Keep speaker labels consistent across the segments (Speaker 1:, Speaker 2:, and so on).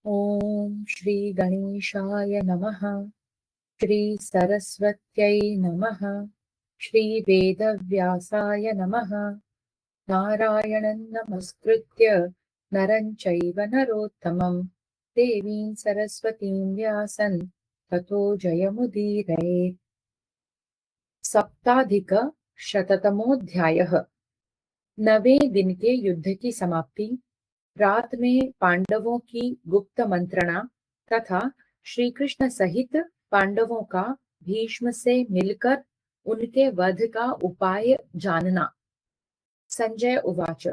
Speaker 1: ॐ श्री गणेशाय नमः। श्री सरस्वत्यै नमः। श्री वेदव्यासाय नमः। नारायणं नमस्कृत्य नरं चैव नरोत्तमं देवीं सरस्वतीं व्यासं ततो जयमुदीरयेत्। सप्ताधिकशततमोऽध्यायः। 9वें दिन के युद्ध की समाप्ति। रात में पांडवों की गुप्त मंत्रणा तथा श्री कृष्ण सहित पांडवों का भीष्म से मिलकर उनके वध का उपाय जानना। संजय उवाच।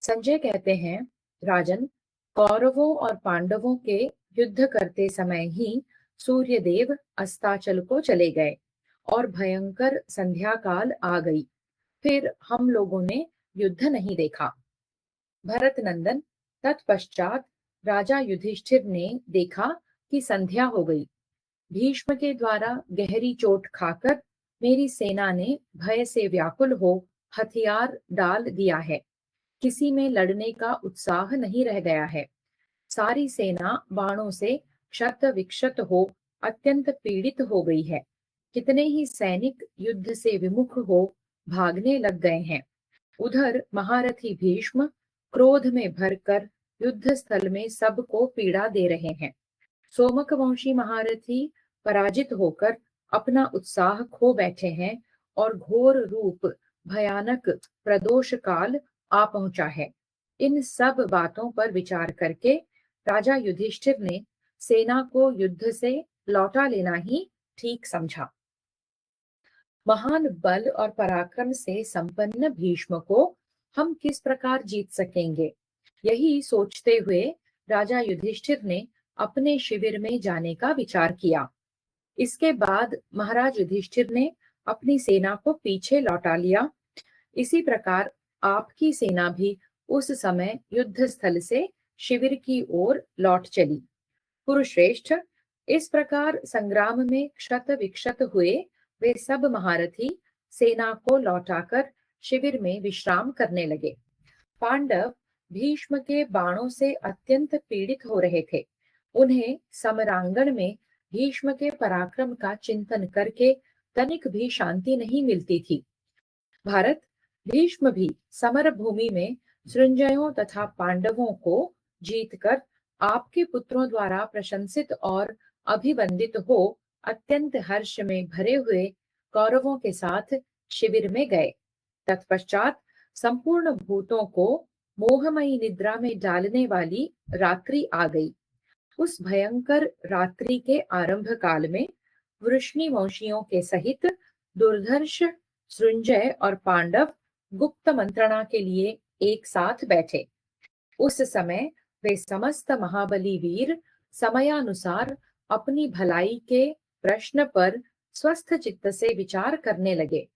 Speaker 1: संजय कहते हैं, राजन, कौरवों और पांडवों के युद्ध करते समय ही सूर्यदेव अस्ताचल को चले गए और भयंकर संध्या काल आ गई। फिर हम लोगों ने युद्ध नहीं देखा। भरत नंदन, तत्पश्चात राजा युधिष्ठिर ने देखा कि संध्या हो गई। भीष्म के द्वारा गहरी चोट खाकर मेरी सेना ने भय से व्याकुल हो हथियार डाल दिया है। किसी में लड़ने का उत्साह नहीं रह गया है। सारी सेना बाणों से क्षत विक्षत हो अत्यंत पीड़ित हो गई है। कितने ही सैनिक युद्ध से विमुख हो भागने लग गए हैं। उधर महारथी भीष्म क्रोध में भरकर युद्ध स्थल में सबको पीड़ा दे रहे हैं। सोमक वंशी महारथी पराजित होकर अपना उत्साह खो बैठे हैं और घोर रूप भयानक प्रदोष काल आ पहुंचा है। इन सब बातों पर विचार करके राजा युधिष्ठिर ने सेना को युद्ध से लौटा लेना ही ठीक समझा। महान बल और पराक्रम से संपन्न भीष्म को हम किस प्रकार जीत सकेंगे, यही सोचते हुए राजा युधिष्ठिर ने अपने शिविर में जाने का विचार किया। इसके बाद महाराज युधिष्ठिर ने अपनी सेना को पीछे लौटा लिया। इसी प्रकार आपकी सेना भी उस समय युद्ध स्थल से शिविर की ओर लौट चली। कुरुश्रेष्ठ, इस प्रकार संग्राम में क्षत विक्षत हुए वे सब महारथी सेना को लौटाकर शिविर में विश्राम करने लगे। पांडव भीष्म के बाणों से अत्यंत पीड़ित हो रहे थे। उन्हें समरांगण में भीष्म के पराक्रम का चिंतन करके तनिक भी शांति नहीं मिलती थी। भारत, भीष्म भी समर भूमि में सृंजयों तथा पांडवों को जीतकर आपके पुत्रों द्वारा प्रशंसित और अभिवंदित हो अत्यंत हर्ष में भरे हुए कौरवों के साथ शिविर में गए। तत्पश्चात संपूर्ण भूतों को मोहमयी निद्रा में डालने वाली रात्रि आ गई। उस भयंकर रात्रि के आरंभ काल में वृष्णि वंशियों के सहित दुर्धर्ष, सृंजय और पांडव गुप्त मंत्रणा के लिए एक साथ बैठे। उस समय वे समस्त महाबली वीर समयानुसार अपनी भलाई के प्रश्न पर स्वस्थ चित्त से विचार करने लगे।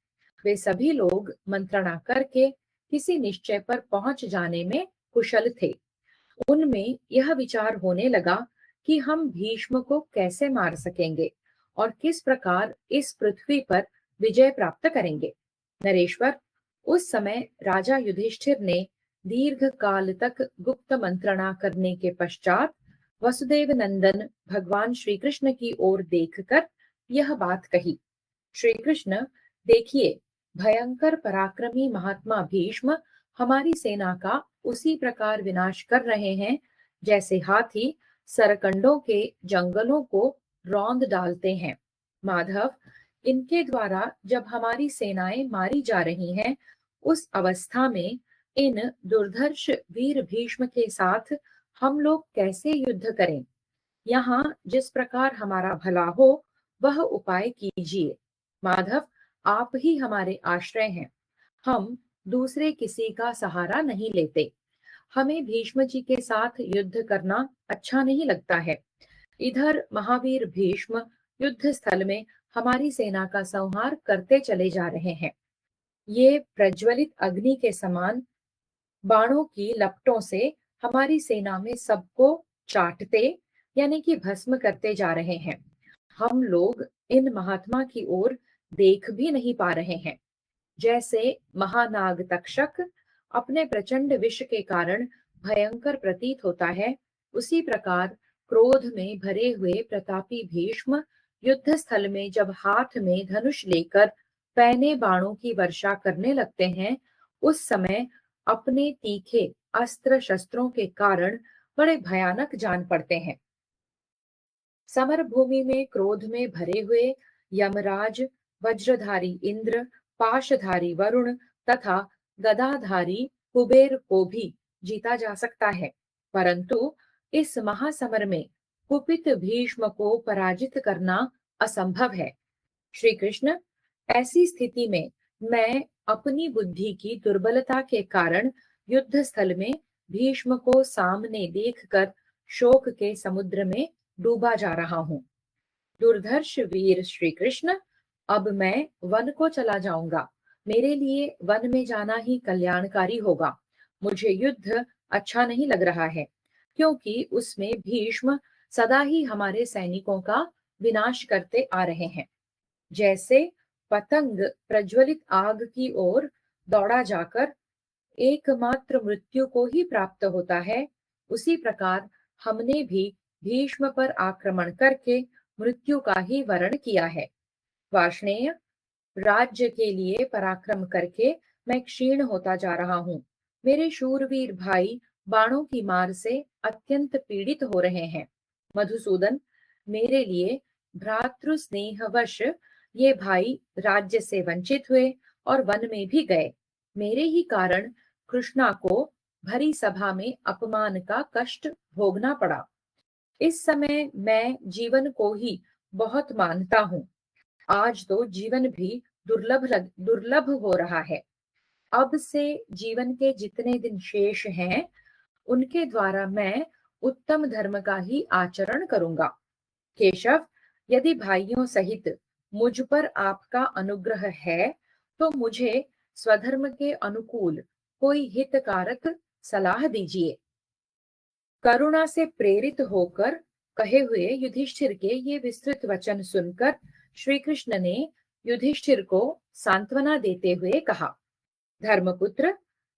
Speaker 1: वे सभी लोग मंत्रणा करके किसी निश्चय पर पहुंच जाने में कुशल थे। उनमें यह विचार होने लगा कि हम भीष्म को कैसे मार सकेंगे और किस प्रकार इस पृथ्वी पर विजय प्राप्त करेंगे। नरेश्वर, उस समय राजा युधिष्ठिर ने दीर्घ काल तक गुप्त मंत्रणा करने के पश्चात वसुदेव नंदन भगवान श्री कृष्ण की ओर देखकर यह बात कही। श्री कृष्ण, देखिए, भयंकर पराक्रमी महात्मा भीष्म हमारी सेना का उसी प्रकार विनाश कर रहे हैं जैसे हाथी सरकंडों के जंगलों को रौंद डालते हैं। माधव, इनके द्वारा जब हमारी सेनाएं मारी जा रही हैं, उस अवस्था में इन दुर्धर्ष वीर भीष्म के साथ हम लोग कैसे युद्ध करें? यहाँ जिस प्रकार हमारा भला हो वह उपाय कीजिए। माधव, आप ही हमारे आश्रय हैं। हम दूसरे किसी का सहारा नहीं लेते। हमें भीष्म जी के साथ युद्ध करना अच्छा नहीं लगता है। इधर महावीर भीष्म युद्ध स्थल में हमारी सेना का संहार करते चले जा रहे हैं। ये प्रज्वलित अग्नि के समान बाणों की लपटों से हमारी सेना में सबको चाटते यानी कि भस्म करते जा रहे हैं। हम लोग इन महात्मा की ओर देख भी नहीं पा रहे हैं। जैसे महानाग तक्षक अपने प्रचंड विष के कारण भयंकर प्रतीत होता है, उसी प्रकार क्रोध में भरे हुए प्रतापी भीष्म युद्ध स्थल में जब हाथ में धनुष लेकर पैने बाणों की वर्षा करने लगते हैं, उस समय अपने तीखे अस्त्र शस्त्रों के कारण बड़े भयानक जान पड़ते हैं। समर भूमि में क्रोध में भरे हुए यमराज, वज्रधारी इंद्र, पाशधारी वरुण तथा गदाधारी कुबेर को भी जीता जा सकता है, परंतु इस महासमर में कुपित भीष्म को पराजित करना असंभव है। श्री कृष्ण, ऐसी स्थिति में मैं अपनी बुद्धि की दुर्बलता के कारण युद्ध स्थल में भीष्म को सामने देखकर शोक के समुद्र में डूबा जा रहा हूँ। दुर्धर्ष वीर श्री कृष्ण, अब मैं वन को चला जाऊंगा। मेरे लिए वन में जाना ही कल्याणकारी होगा। मुझे युद्ध अच्छा नहीं लग रहा है, क्योंकि उसमें भीष्म सदा ही हमारे सैनिकों का विनाश करते आ रहे हैं। जैसे पतंग प्रज्वलित आग की ओर दौड़ा जाकर एकमात्र मृत्यु को ही प्राप्त होता है, उसी प्रकार हमने भी भीष्म पर आक्रमण करके मृत्यु का ही वरण किया है। वार्ष्णेय, राज्य के लिए पराक्रम करके मैं क्षीण होता जा रहा हूँ। मेरे शूरवीर भाई बाणों की मार से अत्यंत पीड़ित हो रहे हैं। मधुसूदन, मेरे लिए भ्रातृ स्नेहवश ये भाई राज्य से वंचित हुए और वन में भी गए। मेरे ही कारण कृष्णा को भरी सभा में अपमान का कष्ट भोगना पड़ा। इस समय मैं जीवन को ही बहुत मानता हूँ। आज तो जीवन भी दुर्लभ हो रहा है। अब से जीवन के जितने दिन शेष हैं, उनके द्वारा मैं उत्तम धर्म का ही आचरण करूंगा। केशव, यदि भाइयों सहित मुझ पर आपका अनुग्रह है, तो मुझे स्वधर्म के अनुकूल कोई हितकारक सलाह दीजिए। करुणा से प्रेरित होकर कहे हुए युधिष्ठिर के ये विस्तृत वचन सुनकर श्री कृष्ण ने युधिष्ठिर को सांत्वना देते हुए कहा, धर्मपुत्र,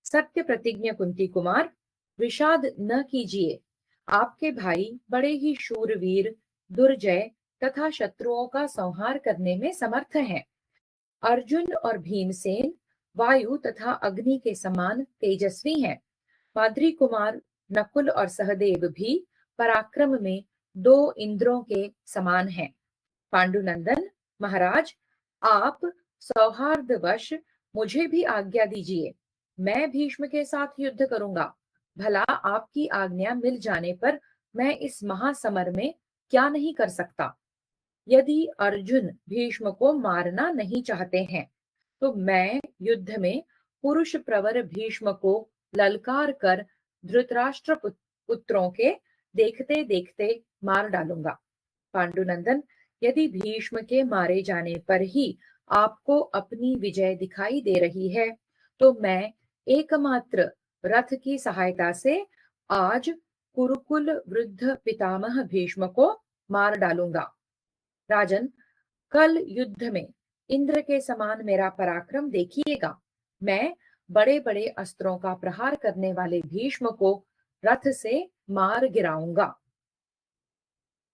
Speaker 1: सत्य प्रतिज्ञ कुंती कुमार, विषाद न कीजिए। आपके भाई बड़े ही शूरवीर, दुर्जय तथा शत्रुओं का संहार करने में समर्थ हैं। अर्जुन और भीमसेन वायु तथा अग्नि के समान तेजस्वी हैं। माद्री कुमार नकुल और सहदेव भी पराक्रम में दो इंद्रों के समान हैं। पांडुनंदन महाराज, आप सौहार्दवश मुझे भी आज्ञा दीजिए। मैं भीष्म के साथ युद्ध करूंगा। भला आपकी आज्ञा मिल जाने पर मैं इस महासमर में क्या नहीं कर सकता। यदि अर्जुन भीष्म को मारना नहीं चाहते हैं, तो मैं युद्ध में पुरुष प्रवर भीष्म को ललकार कर धृतराष्ट्र पुत्रों के देखते देखते मार डालूंगा। पांडुनंदन, यदि भीष्म के मारे जाने पर ही आपको अपनी विजय दिखाई दे रही है, तो मैं एकमात्र रथ की सहायता से आज कुरुकुल वृद्ध पितामह भीष्म को मार डालूंगा। राजन, कल युद्ध में इंद्र के समान मेरा पराक्रम देखिएगा। मैं बड़े बड़े अस्त्रों का प्रहार करने वाले भीष्म को रथ से मार गिराऊंगा।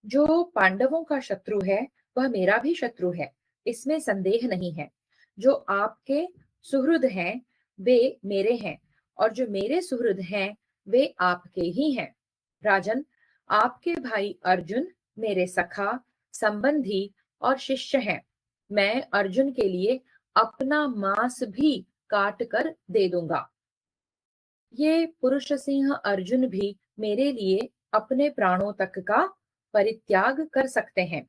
Speaker 1: जो पांडवों का शत्रु है, वह मेरा भी शत्रु है, इसमें संदेह नहीं है। जो आपके सुहृद हैं, वे मेरे हैं, और जो मेरे सुहृद हैं, वे आपके ही हैं। राजन, आपके भाई अर्जुन मेरे सखा, संबंधी और शिष्य हैं। मैं अर्जुन के लिए अपना मांस भी काट कर दे दूंगा। ये पुरुष सिंह अर्जुन भी मेरे लिए अपने प्राणों तक का परित्याग कर सकते हैं।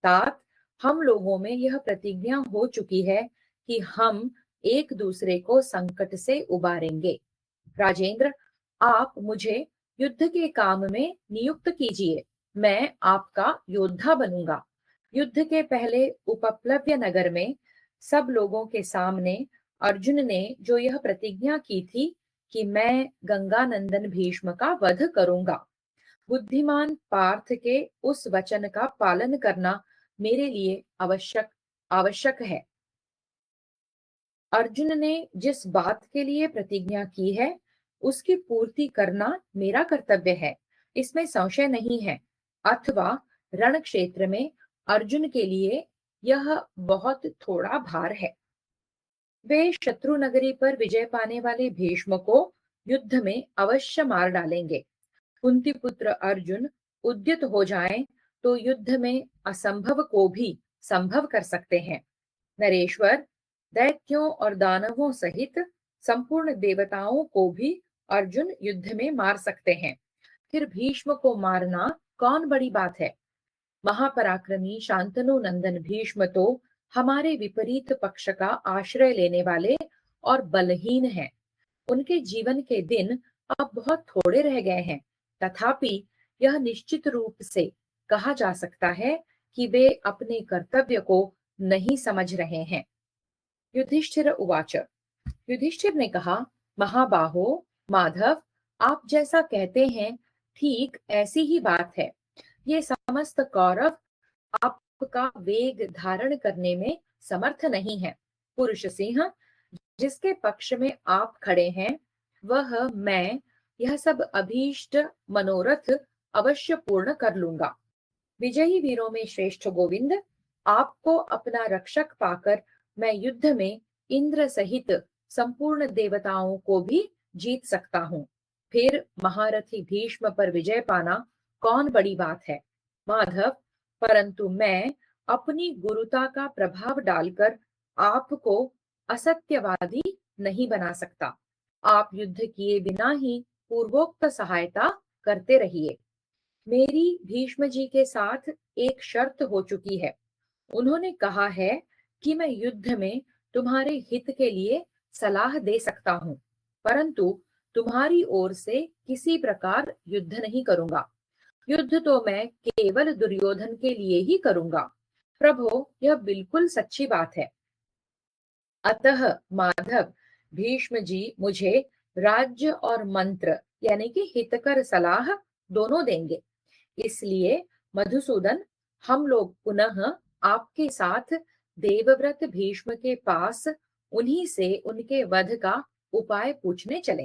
Speaker 1: तात, हम लोगों में यह प्रतिज्ञा हो चुकी है कि हम एक दूसरे को संकट से उबारेंगे। राजेंद्र, आप मुझे युद्ध के काम में नियुक्त कीजिए। मैं आपका योद्धा बनूंगा। युद्ध के पहले उपप्लव्य नगर में सब लोगों के सामने अर्जुन ने जो यह प्रतिज्ञा की थी कि मैं गंगानंदन भीष्म का वध करूंगा, बुद्धिमान पार्थ के उस वचन का पालन करना मेरे लिए आवश्यक आवश्यक है। अर्जुन ने जिस बात के लिए प्रतिज्ञा की है, उसकी पूर्ति करना मेरा कर्तव्य है, इसमें संशय नहीं है। अथवा रण क्षेत्र में अर्जुन के लिए यह बहुत थोड़ा भार है। वे शत्रु नगरी पर विजय पाने वाले भीष्म को युद्ध में अवश्य मार डालेंगे। कुंती पुत्र अर्जुन उद्यत हो जाएं तो युद्ध में असंभव को भी संभव कर सकते हैं। नरेश्वर, दैत्यों और दानवों सहित संपूर्ण देवताओं को भी अर्जुन युद्ध में मार सकते हैं। फिर भीष्म को मारना कौन बड़ी बात है। महापराक्रमी शांतनु नंदन भीष्म तो हमारे विपरीत पक्ष का आश्रय लेने वाले और बलहीन हैं। उनके जीवन के दिन अब बहुत थोड़े रह गए हैं, तथापि यह निश्चित रूप से कहा जा सकता है कि वे अपने कर्तव्य को नहीं समझ रहे हैं। युधिष्ठिर उवाच। युधिष्ठिर ने कहा, महाबाहो, माधव, आप जैसा कहते हैं ठीक ऐसी ही बात है। ये समस्त कौरव आपका वेग धारण करने में समर्थ नहीं है। पुरुष सिंह, जिसके पक्ष में आप खड़े हैं, वह मैं यह सब अभीष्ट मनोरथ अवश्य पूर्ण कर लूंगा। विजयी वीरों में श्रेष्ठ गोविंद, आपको अपना रक्षक पाकर मैं युद्ध में इंद्र सहित संपूर्ण देवताओं को भी जीत सकता हूँ। फिर महारथी भीष्म पर विजय पाना कौन बड़ी बात है। माधव, परंतु मैं अपनी गुरुता का प्रभाव डालकर आपको असत्यवादी नहीं बना सकता। आप युद्ध किए बिना ही पूर्वोक्त सहायता करते रहिए। मेरी भीष्म जी के साथ एक शर्त हो चुकी है। उन्होंने कहा है कि मैं युद्ध में तुम्हारे हित के लिए सलाह दे सकता हूँ, परंतु तुम्हारी ओर से किसी प्रकार युद्ध नहीं करूंगा। युद्ध तो मैं केवल दुर्योधन के लिए ही करूंगा। प्रभो, यह बिल्कुल सच्ची बात है। अतः माधव, भीष्म जी मुझे राज्य और मंत्र यानी कि हितकर सलाह दोनों देंगे। इसलिए मधुसूदन, हम लोग पुनः आपके साथ देवव्रत भीष्म के पास उन्हीं से उनके वध का उपाय पूछने चले।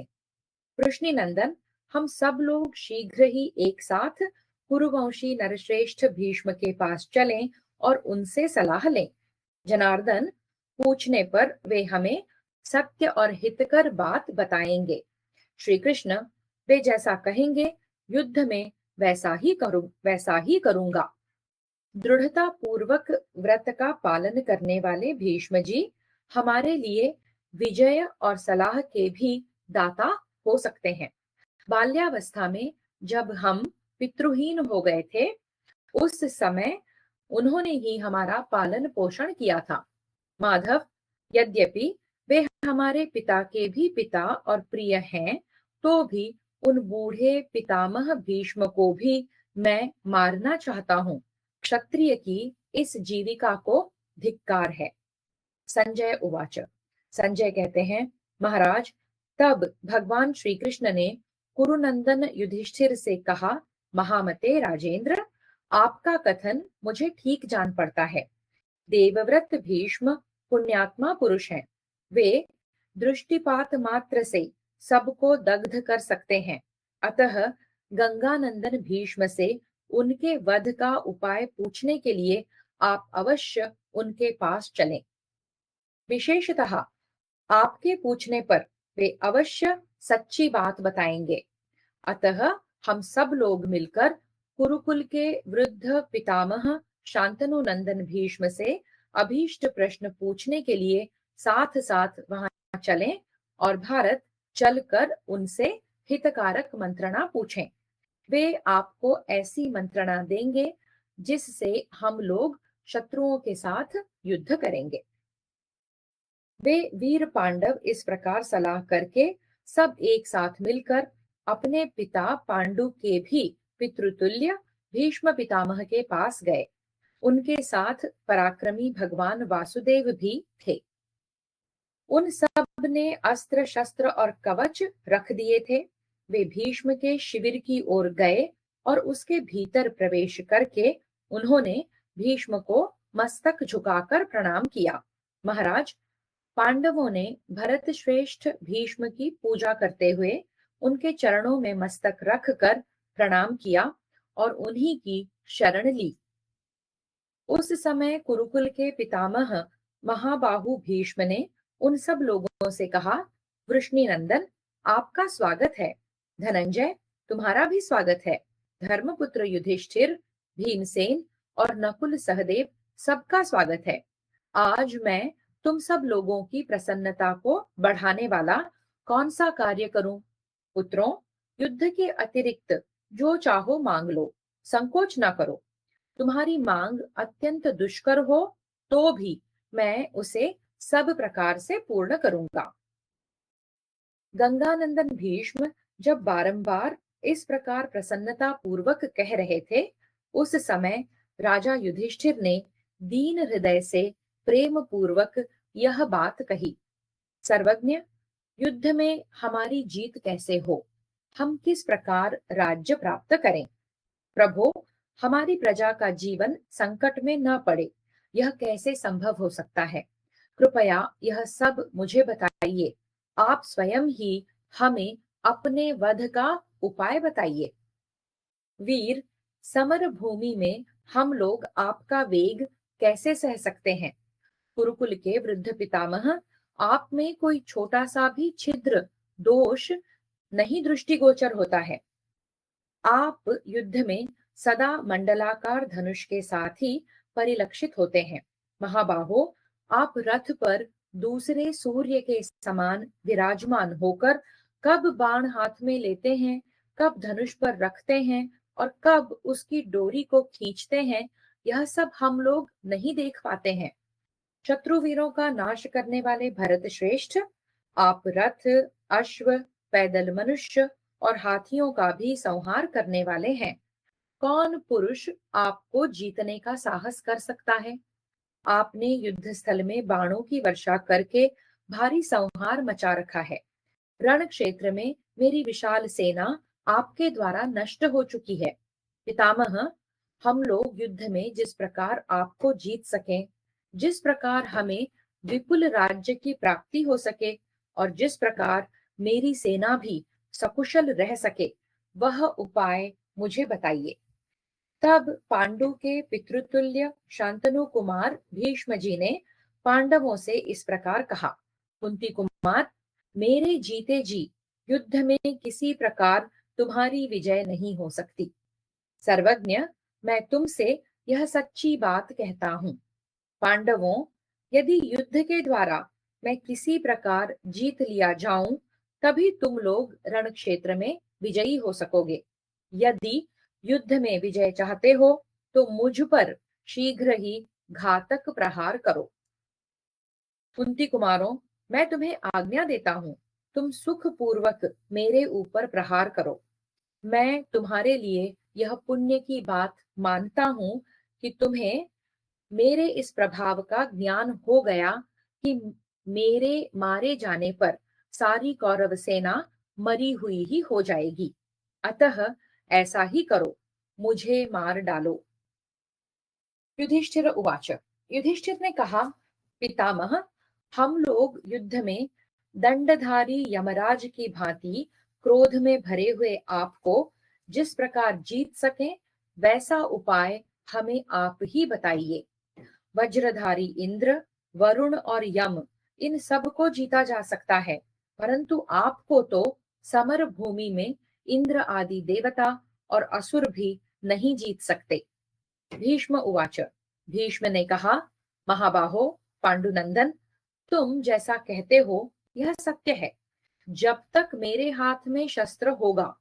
Speaker 1: वृष्णिनंदन, हम सब लोग शीघ्र ही एक साथ कुरुवंशी नरश्रेष्ठ भीष्म के पास चलें और उनसे सलाह लें। जनार्दन, पूछने पर वे हमें सत्य और हितकर बात बताएंगे। श्री कृष्ण, वे जैसा कहेंगे युद्ध में वैसा ही करूंगा। दृढ़ता पूर्वक व्रत का पालन करने वाले भीष्म जी हमारे लिए विजय और सलाह के भी दाता हो सकते हैं। बाल्यावस्था में जब हम पितृहीन हो गए थे, उस समय उन्होंने ही हमारा पालन पोषण किया था। माधव, यद्यपि वे हमारे पिता के भी पिता और प्रिय हैं, तो भी उन बूढ़े पितामह भीष्म को भी मैं मारना चाहता हूँ। क्षत्रिय की इस जीविका को धिक्कार है। संजय उवाच। संजय कहते हैं, महाराज, तब भगवान श्री कृष्ण ने कुरुनंदन युधिष्ठिर से कहा, महामते राजेंद्र, आपका कथन मुझे ठीक जान पड़ता है। देवव्रत भीष्म पुण्यात्मा पुरुष हैं। वे दृष्टिपात मात्र से सबको दग्ध कर सकते हैं। अतः गंगानंदन भीष्म से उनके वध का उपाय पूछने के लिए आप अवश्य उनके पास चलें। विशेषतः आपके पूछने पर वे अवश्य सच्ची बात बताएंगे। अतः हम सब लोग मिलकर कुरुकुल के वृद्ध पितामह शांतनु नंदन भीष्म से अभीष्ट प्रश्न पूछने के लिए साथ साथ वहां चलें और भारत चलकर उनसे हितकारक मंत्रणा पूछें। वे आपको ऐसी मंत्रणा देंगे जिससे हम लोग शत्रुओं के साथ युद्ध करेंगे। वे वीर पांडव इस प्रकार सलाह करके सब एक साथ मिलकर अपने पिता पांडु के भी पितृतुल्य भीष्म पितामह के पास गए। उनके साथ पराक्रमी भगवान वासुदेव भी थे। उन सब ने अस्त्र शस्त्र और कवच रख दिए थे। वे भीष्म के शिविर की ओर गए और उसके भीतर प्रवेश करके उन्होंने भीष्म को मस्तक झुकाकर प्रणाम किया। महाराज, पांडवों ने भरत श्रेष्ठ भीष्म की पूजा करते हुए उनके चरणों में मस्तक रख कर प्रणाम किया और उन्हीं की शरण ली। उस समय कुरुकुल के पितामह महाबाहु भीष्म ने उन सब लोगों से कहा, वृष्णिनंदन, आपका स्वागत है। धनंजय, तुम्हारा भी स्वागत है। धर्मपुत्र युधिष्ठिर, भीमसेन और नकुल सहदेव, सबका स्वागत है। आज मैं तुम सब लोगों की प्रसन्नता को बढ़ाने वाला कौन सा कार्य करूं? पुत्रों, युद्ध के अतिरिक्त जो चाहो मांग लो, संकोच ना करो। तुम्हारी मांग अत्यंत दुष्कर हो तो भी मैं उसे सब प्रकार से पूर्ण करूंगा। गंगानंदन भीष्म जब बारंबार इस प्रकार प्रसन्नता पूर्वक कह रहे थे, उस समय राजा युधिष्ठिर ने दीन हृदय से प्रेम पूर्वक यह बात कही। सर्वज्ञ, युद्ध में हमारी जीत कैसे हो, हम किस प्रकार राज्य प्राप्त करें? प्रभो, हमारी प्रजा का जीवन संकट में न पड़े, यह कैसे संभव हो सकता है? कृपया यह सब मुझे बताइए। आप स्वयं ही हमें अपने वध का उपाय बताइए। वीर, समर भूमि में हम लोग आपका वेग कैसे सह सकते हैं? कुरुकुल के वृद्ध पितामह, आप में कोई छोटा सा भी छिद्र दोष नहीं दृष्टिगोचर होता है। आप युद्ध में सदा मंडलाकार धनुष के साथ ही परिलक्षित होते हैं। महाबाहो, आप रथ पर दूसरे सूर्य के समान विराजमान होकर कब बाण हाथ में लेते हैं, कब धनुष पर रखते हैं और कब उसकी डोरी को खींचते हैं, यह सब हम लोग नहीं देख पाते हैं। शत्रुवीरों का नाश करने वाले भरत श्रेष्ठ, आप रथ, अश्व, पैदल मनुष्य और हाथियों का भी संहार करने वाले हैं। कौन पुरुष आपको जीतने का साहस कर सकता है? आपने युद्ध स्थल में बाणों की वर्षा करके भारी संहार मचा रखा है। रण क्षेत्र में मेरी विशाल सेना आपके द्वारा नष्ट हो चुकी है। पितामह, हम लोग युद्ध में जिस प्रकार आपको जीत सकें, जिस प्रकार हमें विपुल राज्य की प्राप्ति हो सके और जिस प्रकार मेरी सेना भी सकुशल रह सके, वह उपाय मुझे बताइए। तब पांडु के पितृतुल्य शांतनु कुमार भीष्म जी ने पांडवों से इस प्रकार कहा, कुंती कुमार, मेरे जीते जी युद्ध में किसी प्रकार तुम्हारी विजय नहीं हो सकती। सर्वज्ञ, मैं तुमसे यह सच्ची बात कहता हूँ। पांडवों, यदि युद्ध के द्वारा मैं किसी प्रकार जीत लिया जाऊं, तभी तुम लोग रण क्षेत्र में विजयी हो सकोगे। यदि युद्ध में विजय चाहते हो तो मुझ पर शीघ्र ही घातक प्रहार करो। कुंती कुमारों, मैं तुम्हें आज्ञा देता हूँ, तुम सुख पूर्वक मेरे ऊपर प्रहार करो। मैं तुम्हारे लिए यह पुण्य की बात मानता हूँ कि तुम्हें मेरे इस प्रभाव का ज्ञान हो गया कि मेरे मारे जाने पर सारी कौरव सेना मरी हुई ही हो जाएगी। अतः ऐसा ही करो, मुझे मार डालो। युधिष्ठिर उवाच, युधिष्ठिर ने कहा, पितामह, हम लोग युद्ध में दंडधारी यमराज की भांति क्रोध में भरे हुए आपको जिस प्रकार जीत सके, वैसा उपाय हमें आप ही बताइए। वज्रधारी इंद्र, वरुण और यम, इन सब को जीता जा सकता है, परंतु आपको तो समर भूमि में इंद्र आदि देवता और असुर भी नहीं जीत सकते। भीष्म उवाच, भीष्म ने कहा, महाबाहो पांडुनंदन, तुम जैसा कहते हो यह सत्य है। जब तक मेरे हाथ में शस्त्र होगा,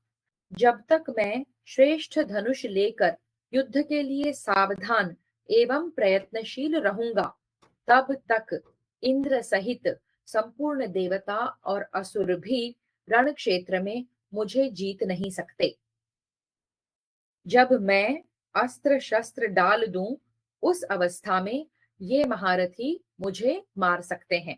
Speaker 1: जब तक मैं श्रेष्ठ धनुष लेकर युद्ध के लिए सावधान एवं प्रयत्नशील रहूंगा, तब तक इंद्र सहित संपूर्ण देवता और असुर भी रण क्षेत्र में मुझे जीत नहीं सकते। जब मैं अस्त्र शस्त्र डाल दूं, उस अवस्था में ये महारथी मुझे मार सकते हैं।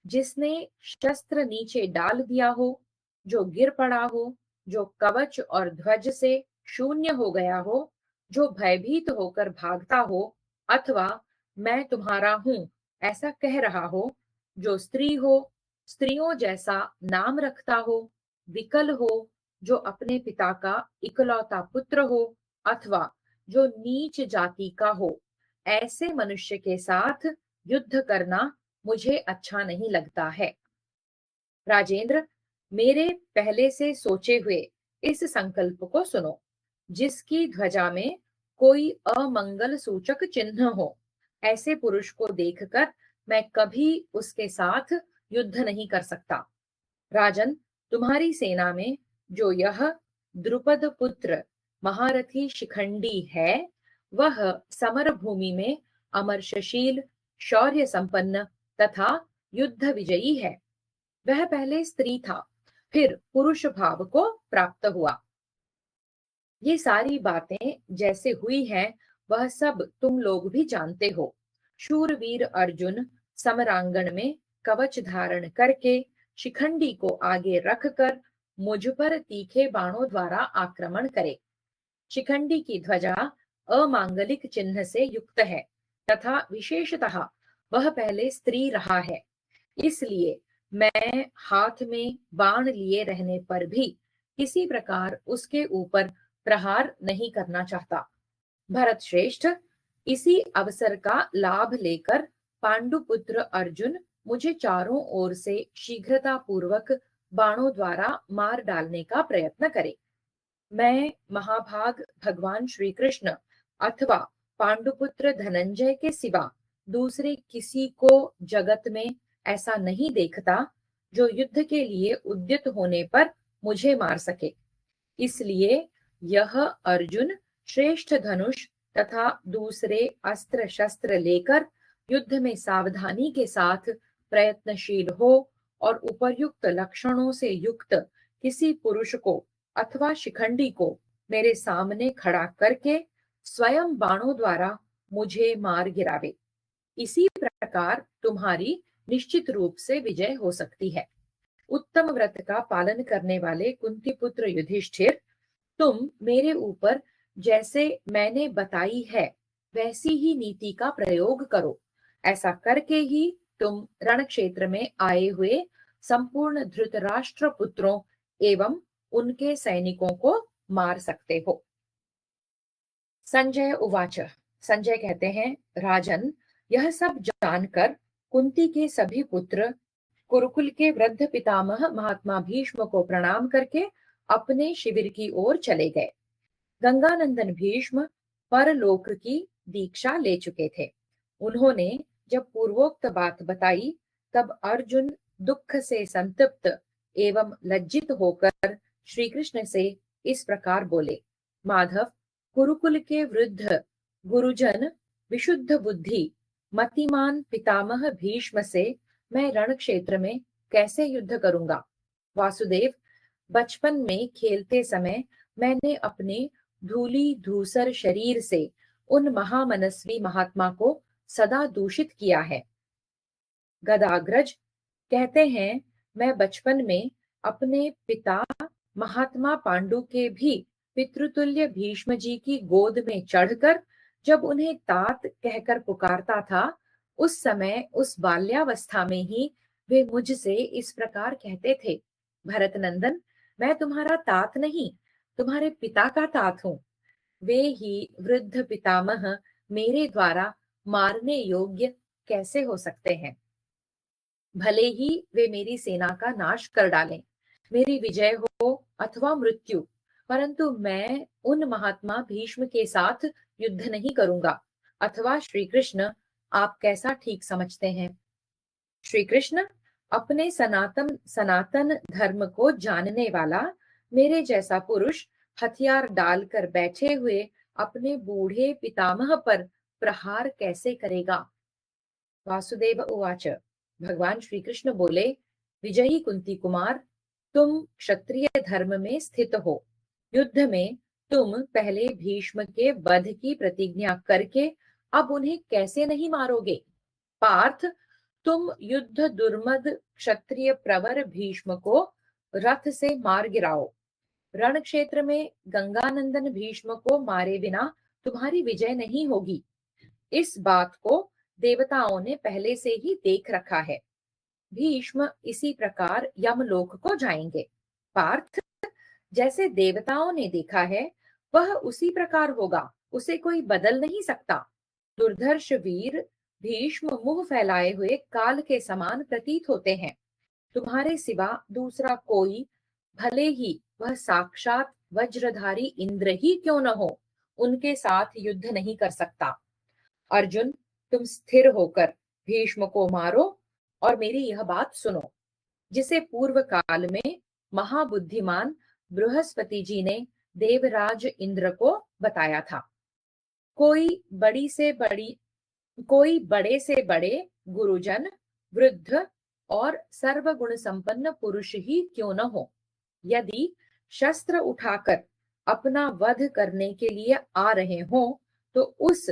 Speaker 1: जिसने शस्त्र नीचे डाल दिया हो, जो गिर पड़ा हो, जो कवच और ध्वज से शून्य हो गया हो, जो भयभीत होकर भागता हो, अथवा मैं तुम्हारा हूं ऐसा कह रहा हो, जो स्त्री हो, स्त्रियों जैसा नाम रखता हो, विकल हो, जो अपने पिता का इकलौता पुत्र हो, अथवा जो नीच जाति का हो, ऐसे मनुष्य के साथ युद्ध करना मुझे अच्छा नहीं लगता है। राजेंद्र, मेरे पहले से सोचे हुए इस संकल्प को सुनो, जिसकी ध्वजा में कोई अमंगल सूचक चिन्ह हो। ऐसे पुरुष को देखकर मैं कभी उसके साथ युद्ध नहीं कर सकता। राजन, तुम्हारी सेना में जो यह द्रुपद पुत्र महारथी शिखंडी है, वह समर भूमि में अमर्षशील, शौर्य संपन्न तथा युद्ध विजयी है। वह पहले स्त्री था, फिर पुरुष भाव को प्राप्त हुआ। ये सारी बातें जैसे हुई हैं, वह सब तुम लोग भी जानते हो। शूरवीर अर्जुन समरांगण में कवच धारण करके शिखंडी को आगे रखकर मुझ पर तीखे बाणों द्वारा आक्रमण करे। शिखंडी की ध्वजा अमांगलिक चिन्ह से युक्त है तथा विशेषतः वह पहले स्त्री रहा है। इसलिए मैं हाथ में बाण लिए रहने पर भी किसी प्रकार उसके ऊपर प्रहार नहीं करना चाहता। भरत श्रेष्ठ, इसी अवसर का लाभ लेकर पांडुपुत्र अर्जुन मुझे चारों ओर से शीघ्रता पूर्वक बाणों द्वारा मार डालने का प्रयत्न करे। मैं महाभाग भगवान श्री कृष्ण अथवा पांडुपुत्र धनंजय के सिवा दूसरे किसी को जगत में ऐसा नहीं देखता जो युद्ध के लिए उद्यत होने पर मुझे मार सके। इसलिए यह अर्जुन श्रेष्ठ धनुष तथा दूसरे अस्त्र शस्त्र लेकर युद्ध में सावधानी के साथ प्रयत्नशील हो और उपर्युक्त लक्षणों से युक्त किसी पुरुष को अथवा शिखंडी को मेरे सामने खड़ा करके स्वयं बाणों द्वारा मुझे मार गिरावे। इसी प्रकार तुम्हारी निश्चित रूप से विजय हो सकती है। उत्तम व्रत का पालन करने वाले कुंती पुत्र युधिष्ठिर, तुम मेरे ऊपर जैसे मैंने बताई है वैसी ही नीति का प्रयोग करो। ऐसा करके ही तुम रण क्षेत्र में आए हुए संपूर्ण धृतराष्ट्र पुत्रों एवं उनके सैनिकों को मार सकते हो। संजय उवाच। संजय कहते हैं, राजन, यह सब जानकर कुंती के सभी पुत्र कुरुकुल के वृद्ध पितामह महात्मा भीष्म को प्रणाम करके अपने शिविर की ओर चले गए। गंगानंदन भीष्म परलोक की दीक्षा ले चुके थे। उन्होंने जब पूर्वोक्त बात बताई, तब अर्जुन दुख से संतप्त एवं लज्जित होकर श्री कृष्ण से इस प्रकार बोले, माधव, कुरुकुल के वृद्ध गुरुजन विशुद्ध बुद्धि मतिमान पितामह भीष्म से मैं रण क्षेत्र में कैसे युद्ध करूंगा। वासुदेव, बचपन में खेलते समय मैंने अपने धूली धूसर शरीर से उन महामनस्वी महात्मा को सदा दूषित किया है। गदाग्रज कहते हैं, मैं बचपन में अपने पिता महात्मा पांडु के भी पितृतुल्य भीष्म जी की गोद में चढ़कर जब उन्हें तात कहकर पुकारता था, उस समय उस बाल्यावस्था में ही वे मुझसे इस प्रकार कहते थे, भरत नंदन, मैं तुम्हारा तात नहीं, तुम्हारे पिता का तात हूँ। वे ही वृद्ध पितामह मेरे द्वारा मारने योग्य कैसे हो सकते हैं। भले ही वे मेरी सेना का नाश कर डालें, मेरी विजय हो अथवा मृत्यु, परंतु मैं उन महात्मा भीष्म के साथ युद्ध नहीं करूंगा। अथवा श्री कृष्ण, आप कैसा ठीक समझते हैं। श्री कृष्ण, अपने सनातन सनातन धर्म को जानने वाला मेरे जैसा पुरुष हथियार डालकर बैठे हुए अपने बूढ़े पितामह पर प्रहार कैसे करेगा। वासुदेव उवाच। भगवान श्री कृष्ण बोले, विजयी कुंती कुमार, तुम क्षत्रिय धर्म में स्थित हो। युद्ध में तुम पहले भीष्म के वध की प्रतिज्ञा करके अब उन्हें कैसे नहीं मारोगे। पार्थ, तुम युद्ध दुर्मद क्षत्रिय प्रवर भीष्म को रथ से मार गिराओ। रण क्षेत्र में गंगानंदन भीष्म को मारे बिना तुम्हारी विजय नहीं होगी। इस बात को देवताओं ने पहले से ही देख रखा है। भीष्म इसी प्रकार यमलोक को जाएंगे। पार्थ, जैसे देवताओं ने देखा है, वह उसी प्रकार होगा, उसे कोई बदल नहीं सकता। दुर्धर्ष वीर भीष्म मुंह फैलाए हुए काल के समान प्रतीत होते हैं। तुम्हारे सिवा दूसरा कोई, भले ही वह साक्षात वज्रधारी इंद्र ही क्यों न हो, उनके साथ युद्ध नहीं कर सकता। अर्जुन, तुम स्थिर होकर भीष्म को मारो और मेरी यह बात सुनो, जिसे पूर्व काल में महाबुद्धिमान बृहस्पति जी ने देवराज इंद्र को बताया था। कोई बड़ी से बड़ी कोई बड़े से बड़े गुरुजन, वृद्ध और सर्वगुण संपन्न पुरुष ही क्यों न हो, यदि शस्त्र उठाकर अपना वध करने के लिए आ रहे हों, तो उस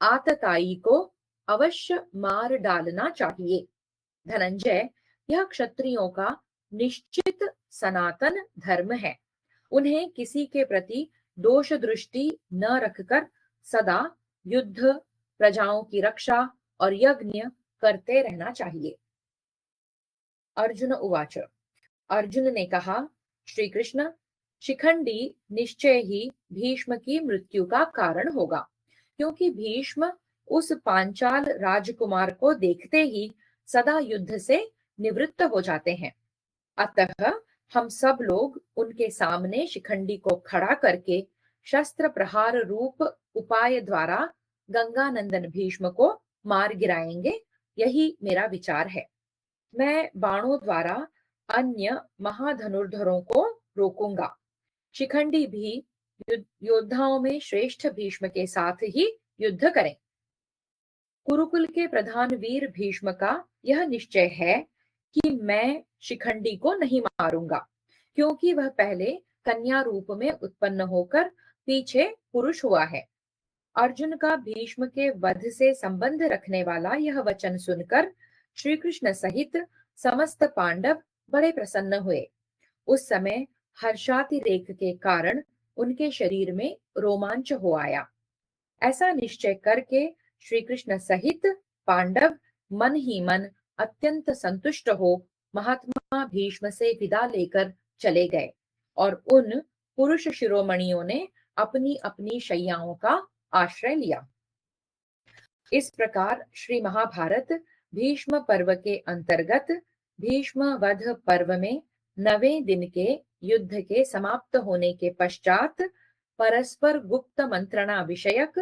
Speaker 1: आतताई को अवश्य मार डालना चाहिए। धनंजय, यह क्षत्रियों का निश्चित सनातन धर्म है। उन्हें किसी के प्रति दोष दृष्टि न रखकर सदा युद्ध, प्रजाओं की रक्षा और यज्ञ करते रहना चाहिए। अर्जुन उवाच। अर्जुन ने कहा, श्री कृष्ण, शिखंडी निश्चय ही भीष्म की मृत्यु का कारण होगा, क्योंकि भीष्म उस पांचाल राजकुमार को देखते ही सदा युद्ध से निवृत्त हो जाते हैं। अतः हम सब लोग उनके सामने शिखंडी को खड़ा करके शस्त्र प्रहार रूप उपाय द्वारा गंगानंदन भीष्म को मार गिराएंगे, यही मेरा विचार है। मैं बाणों द्वारा अन्य महाधनुर्धरों को रोकूंगा। शिखंडी भी योद्धाओं में श्रेष्ठ भीष्म के साथ ही युद्ध करें। कुरुकुल के प्रधान वीर भीष्म का यह निश्चय है कि मैं शिखंडी को नहीं मारूंगा, क्योंकि वह पहले कन्या रूप में उत्पन्न होकर पीछे पुरुष हुआ है। अर्जुन का भीष्म के वध से संबंध रखने वाला यह वचन सुनकर श्री कृष्ण सहित समस्त पांडव बड़े प्रसन्न हुए। उस समय हर्षातिरेक के कारण उनके शरीर में रोमांच हो आया। ऐसा निश्चय करके श्री कृष्ण सहित पांडव मन ही मन अत्यंत संतुष्ट हो महात्मा भीष्म से विदा लेकर चले गए और उन पुरुष शिरोमणियों ने अपनी अपनी शैयाओं का आश्रय लिया। इस प्रकार श्री महाभारत भीष्म पर्व के अंतर्गत भीष्म वध पर्व में 9वें दिन के युद्ध के समाप्त होने के पश्चात परस्पर गुप्त मंत्रणा विषयक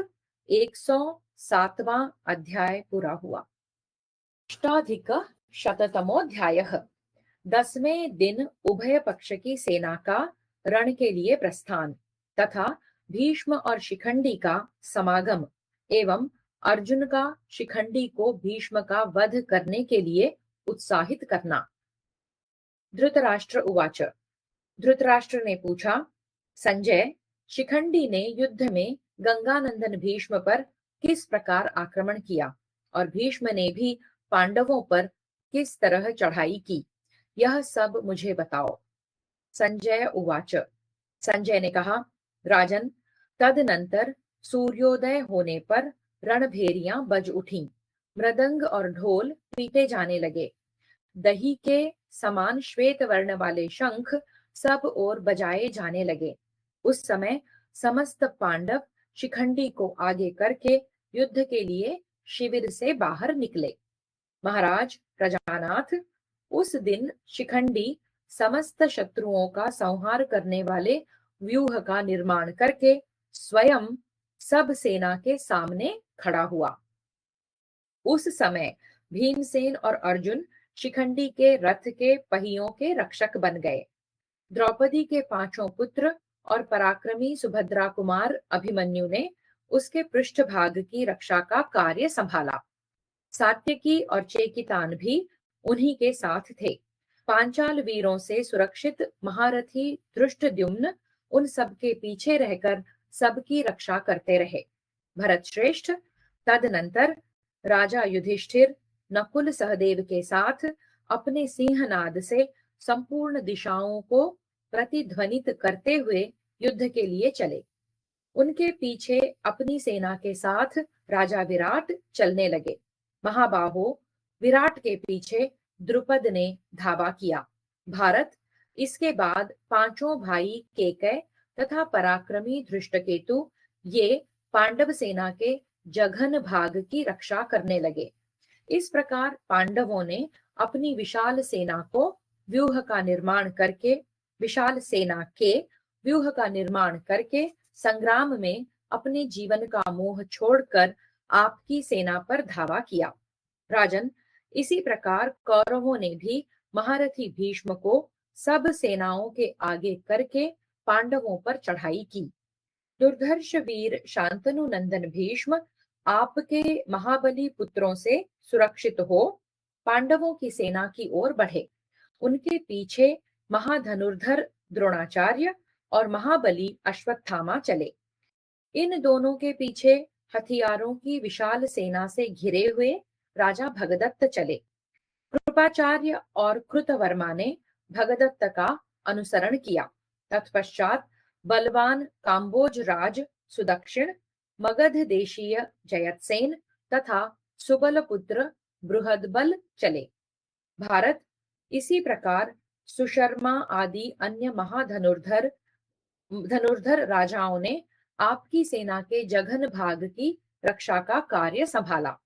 Speaker 1: 107वां अध्याय पूरा हुआ। अष्टाधिक शततमोऽध्यायः। 10वें दिन उभय पक्ष की सेना का रण के लिए प्रस्थान तथा भीष्म और शिखंडी का समागम एवं अर्जुन का शिखंडी को भीष्म का वध करने के लिए उत्साहित करना। धृतराष्ट्र उवाच। धृतराष्ट्र ने पूछा, संजय, शिखंडी ने युद्ध में गंगानंदन भीष्म पर किस प्रकार आक्रमण किया और भीष्म ने भी पांडवों पर किस तरह चढ़ाई की, यह सब मुझे बताओ। संजय उवाच। संजय ने कहा, राजन, तदनंतर सूर्योदय होने पर रणभेरियां बज उठीं, मृदंग और ढोल पीटे जाने लगे, दही के समान श्वेत वर्ण वाले शंख सब ओर बजाए जाने लगे। उस समय समस्त पांडव शिखंडी को आगे करके युद्ध के लिए शिविर से बाहर निकले। महाराज प्रजानाथ, उस दिन शिखंडी समस्त शत्रुओं का संहार करने वाले व्यूह का निर्माण करके स्वयं सब सेना के सामने खड़ा हुआ। उस समय भीमसेन और अर्जुन शिखंडी के रथ के पहियों के रक्षक बन गए। द्रौपदी के 5 पुत्र और पराक्रमी सुभद्रा कुमार अभिमन्यु ने उसके पृष्ठभाग की रक्षा का कार्य संभाला। सात्यकी और चेकितान भी उन्हीं के साथ थे। पांचाल वीरों से सुरक्षित महारथी धृष्टद्युम्न उन सबके पीछे रहकर सबकी रक्षा करते रहे। भरत श्रेष्ठ तदनंतर राजा युधिष्ठिर नकुल सहदेव के साथ अपने सिंहनाद से संपूर्ण दिशाओं को प्रतिध्वनित करते हुए युद्ध के लिए चले। उनके पीछे अपनी सेना के साथ राजा विराट चलने लगे। महाबाहो, विराट के पीछे द्रुपद ने धावा किया। भारत, इसके बाद 5 भाई केकय तथा पराक्रमी धृष्टकेतु ये पांडव सेना के जघन भाग की रक्षा करने लगे। इस प्रकार पांडवों ने अपनी विशाल सेना के व्यूह का निर्माण करके संग्राम में अपने जीवन का मोह छोड़कर आपकी सेना पर धावा किया। राजन, इसी प्रकार कौरवों ने भी महारथी भीष्म को सब सेनाओं के आगे करके पांडवों पर चढ़ाई की। दुर्धर्ष वीर शांतनु नंदन भीष्म आपके महाबली पुत्रों से सुरक्षित हो पांडवों की सेना की ओर बढ़े। उनके पीछे महाधनुर्धर द्रोणाचार्य और महाबली अश्वत्थामा चले। इन दोनों के पीछे हथियारों की विशाल सेना से घिरे हुए राजा भगदत्त चले। कृपाचार्य और कृतवर्मा ने भगदत्त का अनुसरण किया। तत्पश्चात बलवान काम्बोज राज सुदक्षिण, मगध देशीय जयतसेन तथा सुबल पुत्र बृहदबल चले। भारत इसी प्रकार सुशर्मा आदि अन्य धनुर्धर राजाओं ने आपकी सेना के जघन भाग की रक्षा का कार्य संभाला।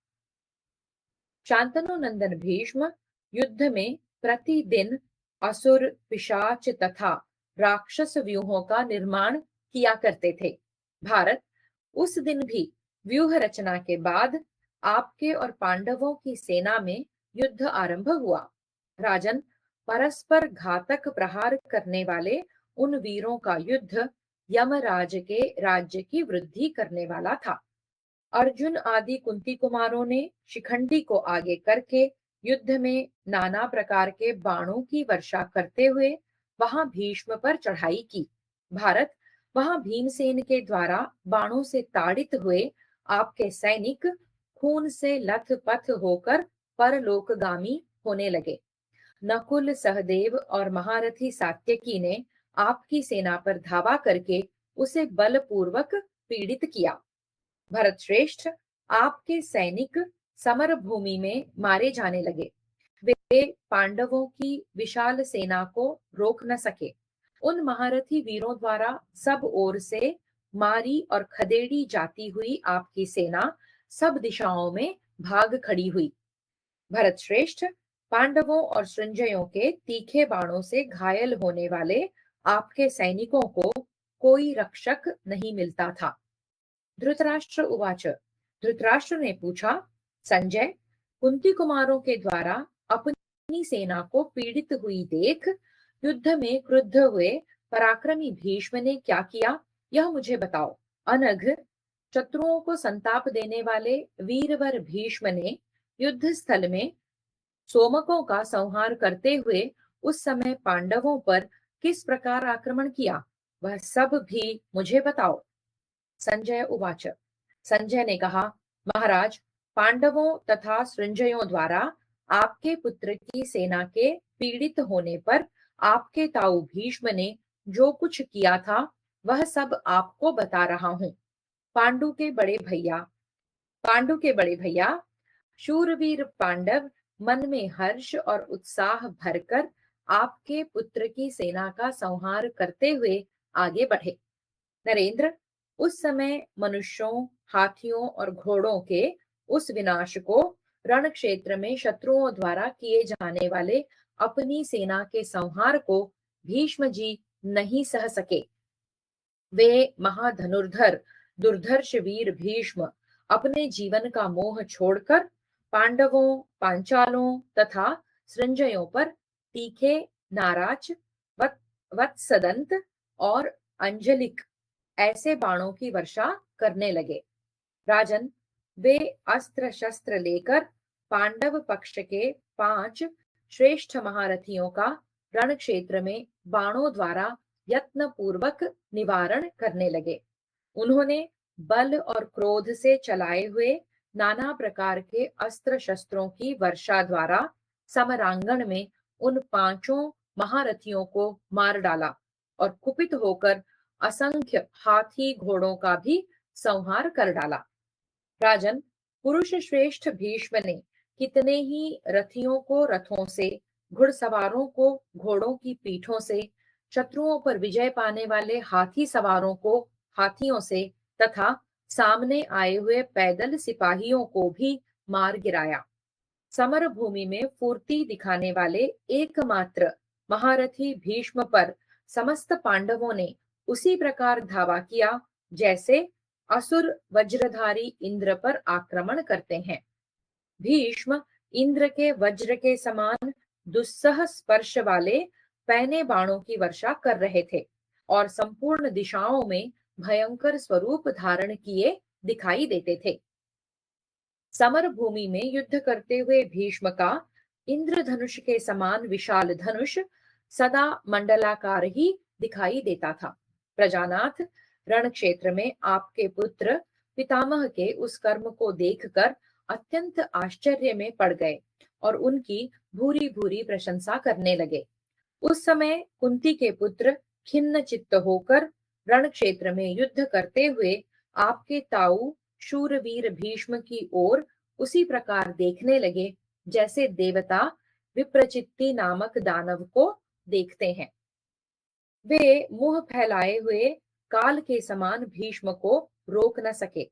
Speaker 1: शांतनु नंदन भीष्म युद्ध में प्रतिदिन असुर, पिशाच तथा राक्षस व्यूहों का निर्माण किया करते थे। भारत उस दिन भी व्यूह रचना के बाद आपके और पांडवों की सेना में युद्ध आरंभ हुआ। राजन, परस्पर घातक प्रहार करने वाले उन वीरों का युद्ध यमराज के राज्य की वृद्धि करने वाला था। अर्जुन आदि कुंती कुमारों ने शिखंडी को आगे करके युद्ध में नाना प्रकार के बाणों की वर्षा करते हुए वहां भीष्म पर चढ़ाई की। भारत वहां भीमसेन के द्वारा बाणों से ताड़ित हुए आपके सैनिक खून से लथपथ होकर परलोकगामी होने लगे। नकुल, सहदेव और महारथी सात्यकी ने आपकी सेना पर धावा करके उसे बलपूर्वक पीड़ित किया। भरत श्रेष्ठ, आपके सैनिक समर भूमि में मारे जाने लगे। वे पांडवों की विशाल सेना को रोक न सके। उन महारथी वीरों द्वारा सब ओर से मारी और खदेड़ी जाती हुई आपकी सेना सब दिशाओं में भाग खड़ी हुई। भरत श्रेष्ठ, पांडवों और संजयों के तीखे बाणों से घायल होने वाले आपके सैनिकों को कोई रक्षक नहीं मिलता था। धृतराष्ट्र उवाच, धृतराष्ट्र ने पूछा, संजय, कुंती कुमारों के द्वारा अपनी सेना को पीड़ित हुई देख युद्ध में क्रुद्ध हुए पराक्रमी भीष्म ने क्या किया, यह मुझे बताओ। अनघ, शत्रुओं को संताप देने वाले वीरवर भीष्म ने युद्ध स्थल में सोमकों का संहार करते हुए उस समय पांडवों पर किस प्रकार आक्रमण किया, वह सब भी मुझे बताओ। संजय उवाच, संजय ने कहा, महाराज, पांडवों तथा सृंजयों द्वारा आपके पुत्र की सेना के पीड़ित होने पर आपके ताऊ भीष्म ने जो कुछ किया था वह सब आपको बता रहा हूं। पांडु के बड़े भैया शूरवीर पांडव मन में हर्ष और उत्साह भरकर आपके पुत्र की सेना का संहार करते हुए आगे बढ़े। नरेंद्र, उस समय मनुष्यों, हाथियों और घोड़ों के उस विनाश को रण क्षेत्र में शत्रुओं द्वारा किए जाने वाले अपनी सेना के संहार को भीष्म जी नहीं सह सके। वे महाधनुर्धर दुर्धर्ष वीर भीष्म अपने जीवन का मोह छोड़कर पांडवों, पांचालों तथा सृंजयों पर तीखे, नाराज, वत्सदंत और अंजलिक ऐसे बाणों की वर्षा करने लगे। राजन, वे अस्त्र शस्त्र लेकर पांडव पक्ष के 5 श्रेष्ठ महारथियों का रण क्षेत्र में बाणों द्वारा यत्न पूर्वक निवारण करने लगे। उन्होंने बल और क्रोध से चलाए हुए नाना प्रकार के अस्त्र शस्त्रों की वर्षा द्वारा समरांगण में उन 5 महारथियों को मार डाला और कुपित होकर असंख्य हाथी घोड़ों का भी संहार कर डाला। राजन, पुरुष श्रेष्ठ भीष्म ने कितने ही रथियों को रथों से, घुड़सवारों को घोड़ों की पीठों से, शत्रुओं पर विजय पाने वाले हाथी सवारों को हाथियों से तथा सामने आए हुए पैदल सिपाहियों को भी मार गिराया। समर भूमि में फुर्ती दिखाने वाले एकमात्र महारथी भीष्म पर समस्त पांडवों ने उसी प्रकार धावा किया जैसे असुर वज्रधारी इंद्र पर आक्रमण करते हैं। भीष्म इंद्र के वज्र के समान दुस्सह स्पर्श वाले पैने बाणों की वर्षा कर रहे थे और संपूर्ण दिशाओं में भयंकर स्वरूप धारण किए दिखाई देते थे। समर भूमि में युद्ध करते हुए भीष्म का इंद्रधनुष के समान विशाल धनुष सदा मंडलाकार ही दिखाई देता था। प्रजानाथ, रण क्षेत्र में आपके पुत्र पितामह के उस कर्म को देखकर अत्यंत आश्चर्य में पड़ गए और उनकी भूरी भूरी प्रशंसा करने लगे। उस समय कुंती के पुत्र खिन्न चित्त होकर रण क्षेत्र में युद्ध करते हुए आपके ताऊ शूरवीर भीष्म की ओर उसी प्रकार देखने लगे जैसे देवता विप्रचित्ति नामक दानव को देखते हैं। वे मुंह फैलाए हुए काल के समान भीष्म को रोक न सके।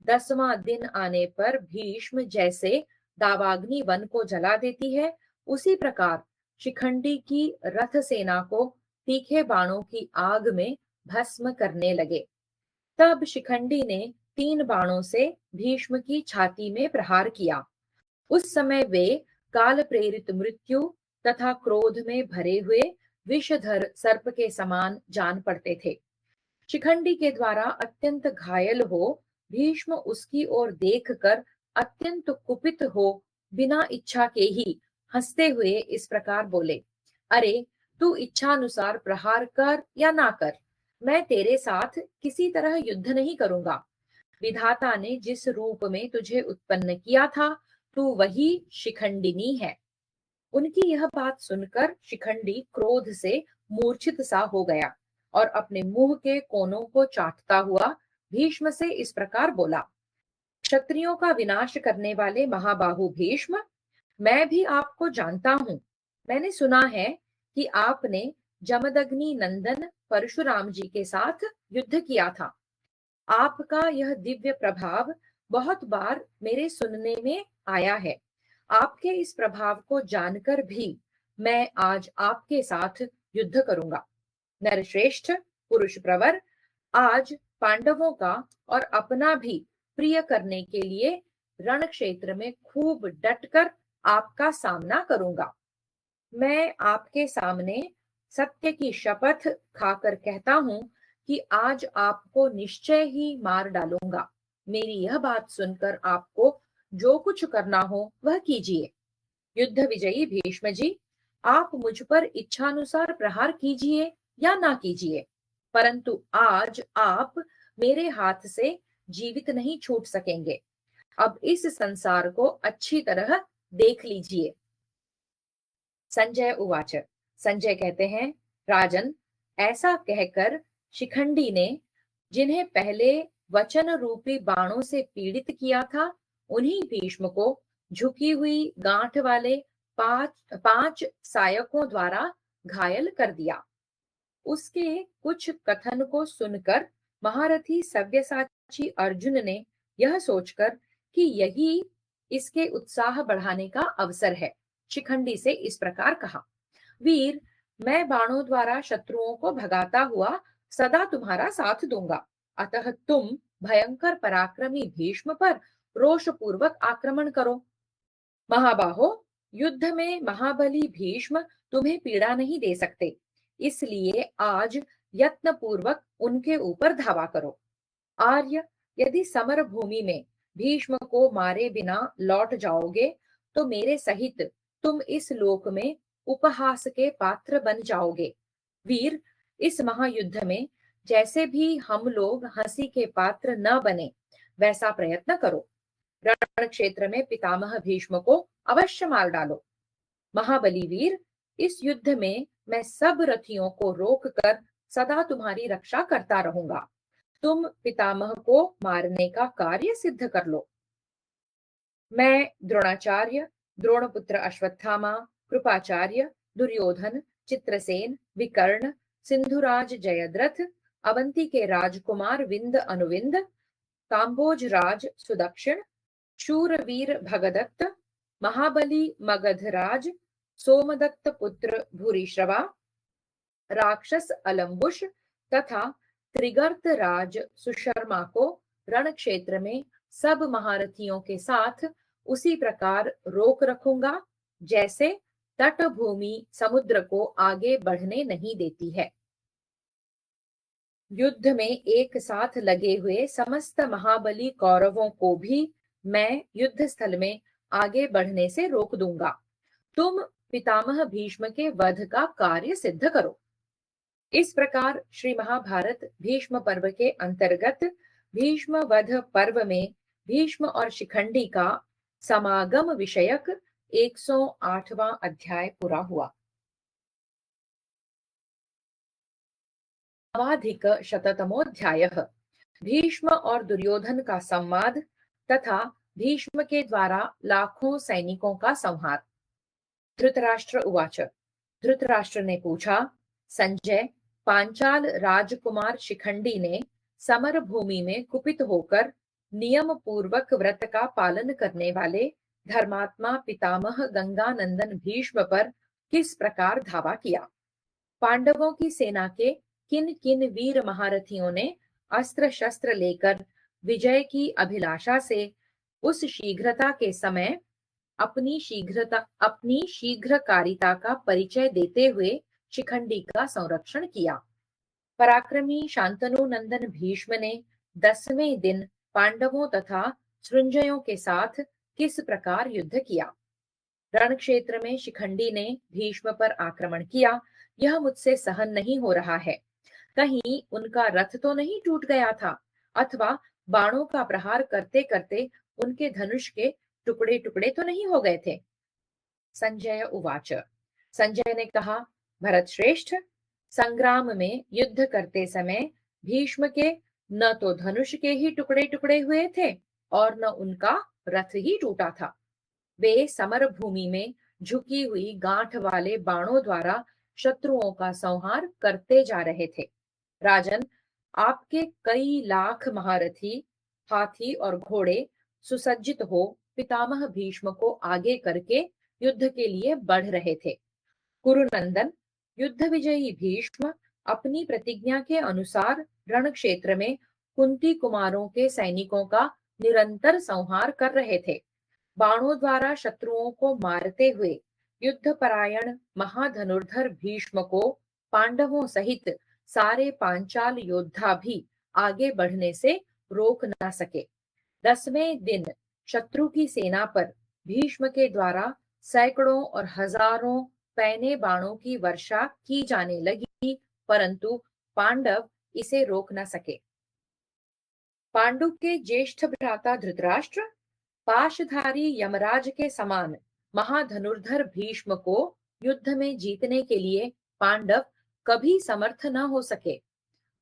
Speaker 1: 10वां दिन आने पर भीष्म जैसे दावाग्नि वन को जला देती है, उसी प्रकार शिखंडी की रथ सेना को तीखे बाणों की आग में भस्म करने लगे। तब शिखंडी ने 3 बाणों से भीष्म की छाती में प्रहार किया। उस समय वे काल प्रेरित मृत्यु तथा क्रोध में भरे हुए विषधर सर्प के समान जान पड़ते थे। शिखंडी के द्वारा अत्यंत घायल हो भीष्म उसकी ओर देखकर अत्यंत कुपित हो बिना इच्छा के ही हंसते हुए इस प्रकार बोले, अरे, तू इच्छानुसार प्रहार कर या ना कर, मैं तेरे साथ किसी तरह युद्ध नहीं करूंगा। विधाता ने जिस रूप में तुझे उत्पन्न किया था, तू वही शिखंडिनी है। उनकी यह बात सुनकर शिखंडी क्रोध से मूर्छित सा हो गया और अपने मुंह के कोनों को चाटता हुआ भीष्म से इस प्रकार बोला, क्षत्रियों का विनाश करने वाले महाबाहु भीष्म, मैं भी आपको जानता हूँ। मैंने सुना है कि आपने जमदग्नि नंदन परशुराम जी के साथ युद्ध किया था। आपका यह दिव्य प्रभाव बहुत बार मेरे सुनने में आया है। आपके इस प्रभाव को जानकर भी मैं आज आपके साथ युद्ध करूंगा। नरश्रेष्ठ, पुरुष प्रवर, आज पांडवों का और अपना भी प्रिय करने के लिए रण क्षेत्र में खूब डटकर आपका सामना करूंगा। मैं आपके सामने सत्य की शपथ खाकर कहता हूं कि आज आपको निश्चय ही मार डालूंगा। मेरी यह बात सुनकर आपको जो कुछ करना हो वह कीजिए। युद्ध विजयी भीष्म जी, आप मुझ पर इच्छानुसार प्रहार कीजिए या ना कीजिए, परंतु आज आप मेरे हाथ से जीवित नहीं छूट सकेंगे। अब इस संसार को अच्छी तरह देख लीजिए। संजय उवाच। संजय कहते हैं, राजन, ऐसा कहकर शिखंडी ने जिन्हें पहले वचन रूपी बाणों से पीड़ित किया था, उन्हीं भीष्म को झुकी हुई गांठ वाले पांच पांच सायकों द्वारा घायल कर दिया। उसके कुछ कथन को सुनकर महारथी सव्यसाची अर्जुन ने यह सोचकर कि यही इसके उत्साह बढ़ाने का अवसर है, शिखंडी से इस प्रकार कहा, वीर, मैं बाणों द्वारा शत्रुओं को भगाता हुआ सदा तुम्हारा साथ दूंगा, अतः तुम भयंकर पराक्रमी भीष्म पर रोष पूर्वक आक्रमण करो। महाबाहो, युद्ध में महाबली भीष्म तुम्हें पीड़ा नहीं दे सकते, इसलिए आज यत्न पूर्वक उनके ऊपर धावा करो। आर्य, यदि समर भूमि में भीष्म को मारे बिना लौट जाओगे तो मेरे सहित तुम इस लोक में उपहास के पात्र बन जाओगे। वीर, इस महायुद्ध में जैसे भी हम लोग हंसी के पात्र न बने, वैसा प्रयत्न करो। रण क्षेत्र में पितामह भीष्म को अवश्य मार डालो। महाबली वीर, इस युद्ध में मैं सब रथियों को रोककर सदा तुम्हारी रक्षा करता रहूंगा। तुम पितामह को मारने का कार्य सिद्ध कर लो। मैं द्रोणाचार्य, द्रोणपुत्र अश्वत्थामा, कृपाचार्य, दुर्योधन, चित्रसेन, विकर्ण, सिंधुराज जयद्रथ, अवंती के राजकुमार विंद अनुविंद, काम्बोज राज सुदक्षिण, शूरवीर भगदत्त, महाबली मगधराज, सोमदत्त पुत्र भूरिश्रवा, राक्षस अलम्बुश तथा त्रिगर्त राज सुशर्मा को रण क्षेत्र में सब महारथियों के साथ उसी प्रकार रोक रखूंगा जैसे तटभूमि समुद्र को आगे बढ़ने नहीं देती है। युद्ध में एक साथ लगे हुए समस्त महाबली कौरवों को भी मैं युद्ध स्थल में आगे बढ़ने से रोक दूंगा। तुम पितामह भीष्म के वध का कार्य सिद्ध करो। इस प्रकार श्री महाभारत भीष्म पर्व के अंतर्गत भीष्म वध पर्व में भीष्म और शिखंडी का समागम विषयक 108वां अध्याय पूरा हुआ। नवाधिक शततमोऽध्यायः भीष्म और दुर्योधन का संवाद तथा भीष्म के द्वारा लाखों सैनिकों का संहार। धृतराष्ट्र उवाच। धृतराष्ट्र ने पूछा, संजय, पांचाल राजकुमार शिखंडी ने समर भूमि में कुपित होकर नियम पूर्वक व्रत का पालन करने वाले धर्मात्मा पितामह गंगानंदन भीष्म पर किस प्रकार धावा किया? पांडवों की सेना के किन किन वीर महारथियों ने अस्त्र शस्त्र लेकर विजय की अभिलाषा से उस शीघ्रता के समय अपनी शीघ्रकारिता का परिचय देते हुए शिखंडी का संरक्षण किया? पराक्रमी शांतनु नंदन भीष्म ने 10वें दिन पांडवों तथा सृंजयों के साथ किस प्रकार युद्ध किया? रण क्षेत्र में शिखंडी ने भीष्म पर आक्रमण किया, यह मुझसे सहन नहीं हो रहा है। कहीं उनका रथ तो नहीं टूट गया था, अथवा बाणों का प्रहार करते करते उनके धनुष के टुकड़े टुकड़े तो नहीं हो गए थे? संजय उवाच। संजय ने कहा, भरत श्रेष्ठ, संग्राम में युद्ध करते समय भीष्म के न तो धनुष के ही टुकड़े टुकड़े हुए थे और न उनका रथ ही टूटा था। वे समर भूमि में झुकी हुई गांठ वाले बाणों द्वारा शत्रुओं का संहार करते जा रहे थे। राजन, आपके कई लाख महारथी, हाथी और घोड़े सुसज्जित हो पितामह भीष्म को आगे करके युद्ध के लिए बढ़ रहे थे। कुरुनंदन, युद्ध विजयी भीष्म अपनी प्रतिज्ञा के अनुसार रण क्षेत्र में कुंती कुमारों के सैनिकों का निरंतर संहार कर रहे थे। बाणों द्वारा शत्रुओं को मारते हुए युद्धपरायण महाधनुर्धर भीष्म को पांडवों सहित सारे पांचाल योद्धा भी आगे बढ़ने से रोक न सके। 10वें दिन शत्रु की सेना पर भीष्म के द्वारा सैकड़ों और हजारों पैने बाणों की वर्षा की जाने लगी, परंतु पांडव इसे रोक न सके। पांडु के ज्येष्ठ भ्राता धृतराष्ट्र पाशधारी यमराज के समान महाधनुर्धर भीष्म को युद्ध में जीतने के लिए पांडव कभी समर्थ न हो सके।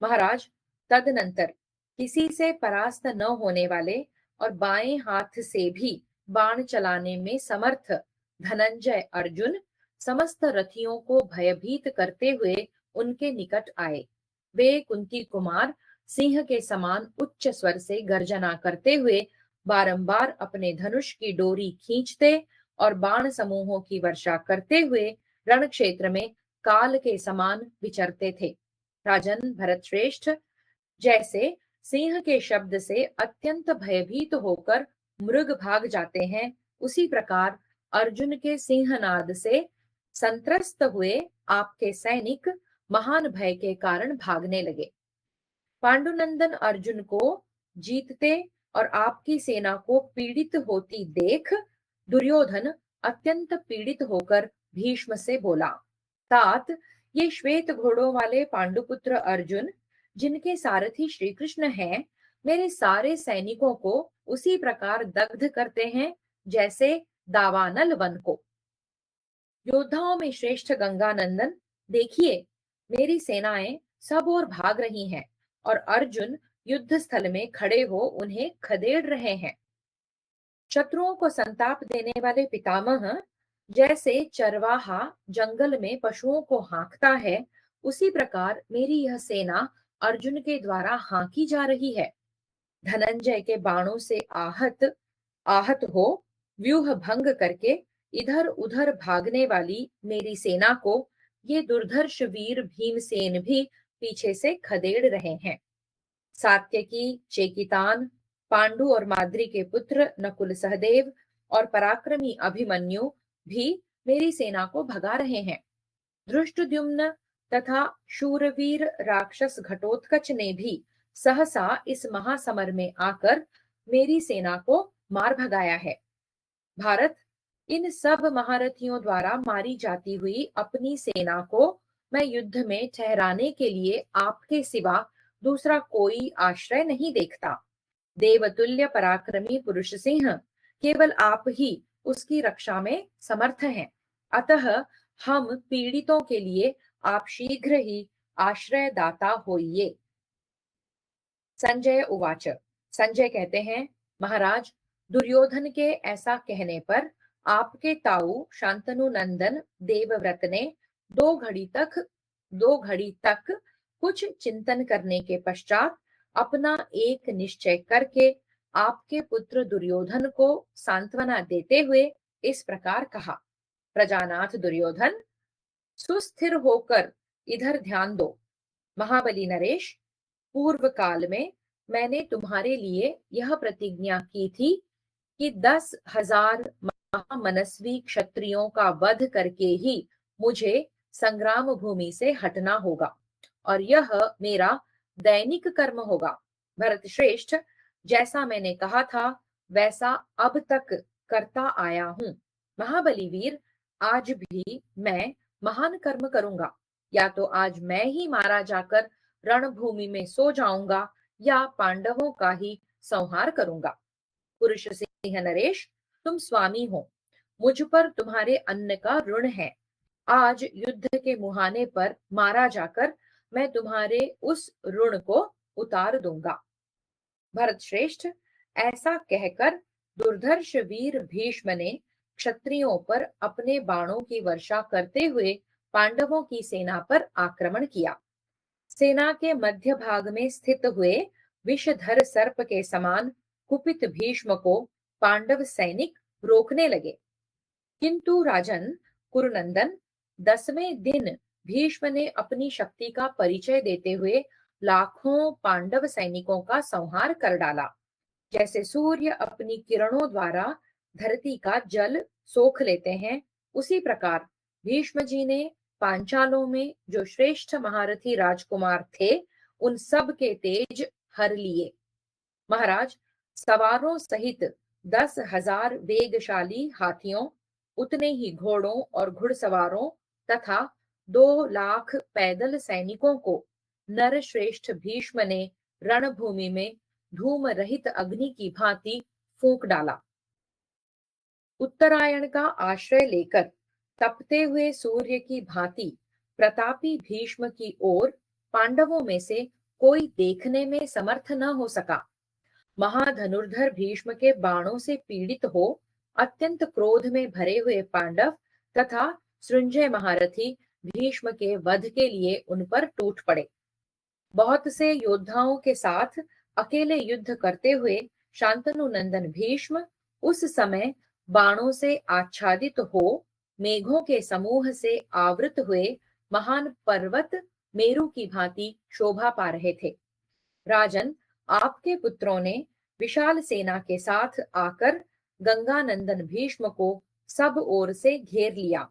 Speaker 1: महाराज, तदनंतर किसी से परास्त न होने वाले और बाएं हाथ से भी बाण चलाने में समर्थ धनंजय अर्जुन समस्त रथियों को भयभीत करते हुए उनके निकट आए। वे कुंती कुमार सिंह के समान उच्च स्वर से गर्जना करते हुए बारंबार अपने धनुष की डोरी खींचते और बाण समूहों की वर्षा करते हुए रण क्षेत्र में काल के समान विचरते थे। राजन भरत श्रेष्ठ, जैसे सिंह के शब्द से अत्यंत भयभीत होकर मृग भाग जाते हैं, उसी प्रकार अर्जुन के सिंहनाद से संत्रस्त हुए आपके सैनिक महान भय के कारण भागने लगे। पांडुनंदन अर्जुन को जीतते और आपकी सेना को पीड़ित होती देख दुर्योधन अत्यंत पीड़ित होकर भीष्म से बोला, तात, ये श्वेत घोड़ों वाले पांडुपुत्र अर्जुन, जिनके सारथी श्री कृष्ण हैं, मेरे सारे सैनिकों को उसी प्रकार दग्ध करते हैं जैसे दावानल वन को। योद्धाओं में श्रेष्ठ गंगानंदन, देखिए, मेरी सेनाएं सब ओर भाग रही हैं और अर्जुन युद्ध स्थल में खड़े हो उन्हें खदेड़ रहे हैं। शत्रुओं को संताप देने वाले पितामह, जैसे चरवाहा जंगल में पशुओं को हाँकता है, उसी प्रकार मेरी यह सेना अर्जुन के द्वारा हांकी जा रही है। धनंजय के बाणों से आहत आहत हो व्यूह भंग करके इधर उधर भागने वाली मेरी सेना को ये दुर्धर्ष वीर भीमसेन भी पीछे से खदेड़ रहे हैं। सात्यकी, चेकितान, पांडु और माद्री के पुत्र नकुल सहदेव और पराक्रमी अभिमन्यु भी मेरी सेना को भगा रहे हैं। धृष्टद्युम्न तथा शूरवीर राक्षस घटोत्कच ने भी सहसा इस महासमर में आकर मेरी सेना को मार भगाया है। भारत, इन सब महारथियों द्वारा मारी जाती हुई अपनी सेना को मैं युद्ध में ठहराने के लिए आपके सिवा दूसरा कोई आश्रय नहीं देखता। देवतुल्य पराक्रमी पुरुष सिंह, केवल आप ही उसकी रक्षा में समर्थ हैं। अतः हम पीड़ितों के लिए आप शीघ्र ही आश्रय दाता होइए। संजय उवाच। संजय कहते हैं, महाराज, दुर्योधन के ऐसा कहने पर आपके ताऊ शांतनु नंदन देवव्रत ने दो घड़ी तक कुछ चिंतन करने के पश्चात अपना एक निश्चय करके आपके पुत्र दुर्योधन को सांत्वना देते हुए इस प्रकार कहा। प्रजानाथ दुर्योधन, सुस्थिर होकर इधर ध्यान दो। महाबली नरेश, पूर्व काल में मैंने तुम्हारे लिए यह प्रतिज्ञा की थी कि 10,000 महामनस्वी क्षत्रियों का वध करके ही मुझे संग्राम भूमि से हटना होगा और यह मेरा दैनिक कर्म होगा। भरत श्रेष्ठ, जैसा मैंने कहा था वैसा अब तक करता आया हूं। महाबली वीर, आज भी मैं महान कर्म करूंगा। या तो आज मैं ही मारा जाकर रणभूमि में सो जाऊंगा या पांडवों का ही संहार करूंगा। पुरुष सिंह नरेश, तुम स्वामी हो, मुझ पर तुम्हारे अन्न का ऋण है। आज युद्ध के मुहाने पर मारा जाकर मैं तुम्हारे उस ऋण को उतार दूंगा। भरत श्रेष्ठ, ऐसा कहकर दुर्धर्ष वीर भीष्म ने क्षत्रियों पर अपने बाणों की वर्षा करते हुए पांडवों की सेना पर आक्रमण किया। सेना के मध्य भाग में स्थित हुए विषधर सर्प के समान कुपित भीष्म को पांडव सैनिक रोकने लगे। किंतु राजन कुरुनंदन, 10वें दिन भीष्म ने अपनी शक्ति का परिचय देते हुए लाखों पांडव सैनिकों का संहार कर डाला। जैसे सूर्य अपनी किरणों द्वारा धरती का जल सोख लेते हैं, उसी प्रकार भीष्म जी ने पांचालों में जो श्रेष्ठ महारथी राजकुमार थे, उन सब के तेज हर लिए। महाराज, सवारों सहित 10,000 वेगशाली हाथियों, उतने ही घोड़ों और घुड़सवारों तथा 2 लाख पैदल सैनिकों को नरश्रेष्ठ भीष्म ने रणभूमि में धूम रहित अग्नि की भांति फूंक डाला। उत्तरायण का आश्रय लेकर तपते हुए सूर्य की भांति प्रतापी भीष्म की ओर पांडवों में से कोई देखने में समर्थ न हो सका। महाधनुर्धर भीष्म के बाणों से पीड़ित हो अत्यंत क्रोध में भरे हुए पांडव तथा सृंजय महारथी भीष्म के वध के लिए उन पर टूट पड़े। बहुत से योद्धाओं के साथ अकेले युद्ध करते हुए शांतनु नंदन भीष्म उस समय बाणों से आच्छादित हो मेघों के समूह से आवृत हुए महान पर्वत मेरु की भांति शोभा पा रहे थे। राजन, आपके पुत्रों ने विशाल सेना के साथ आकर गंगानंदन भीष्म को सब ओर से घेर लिया।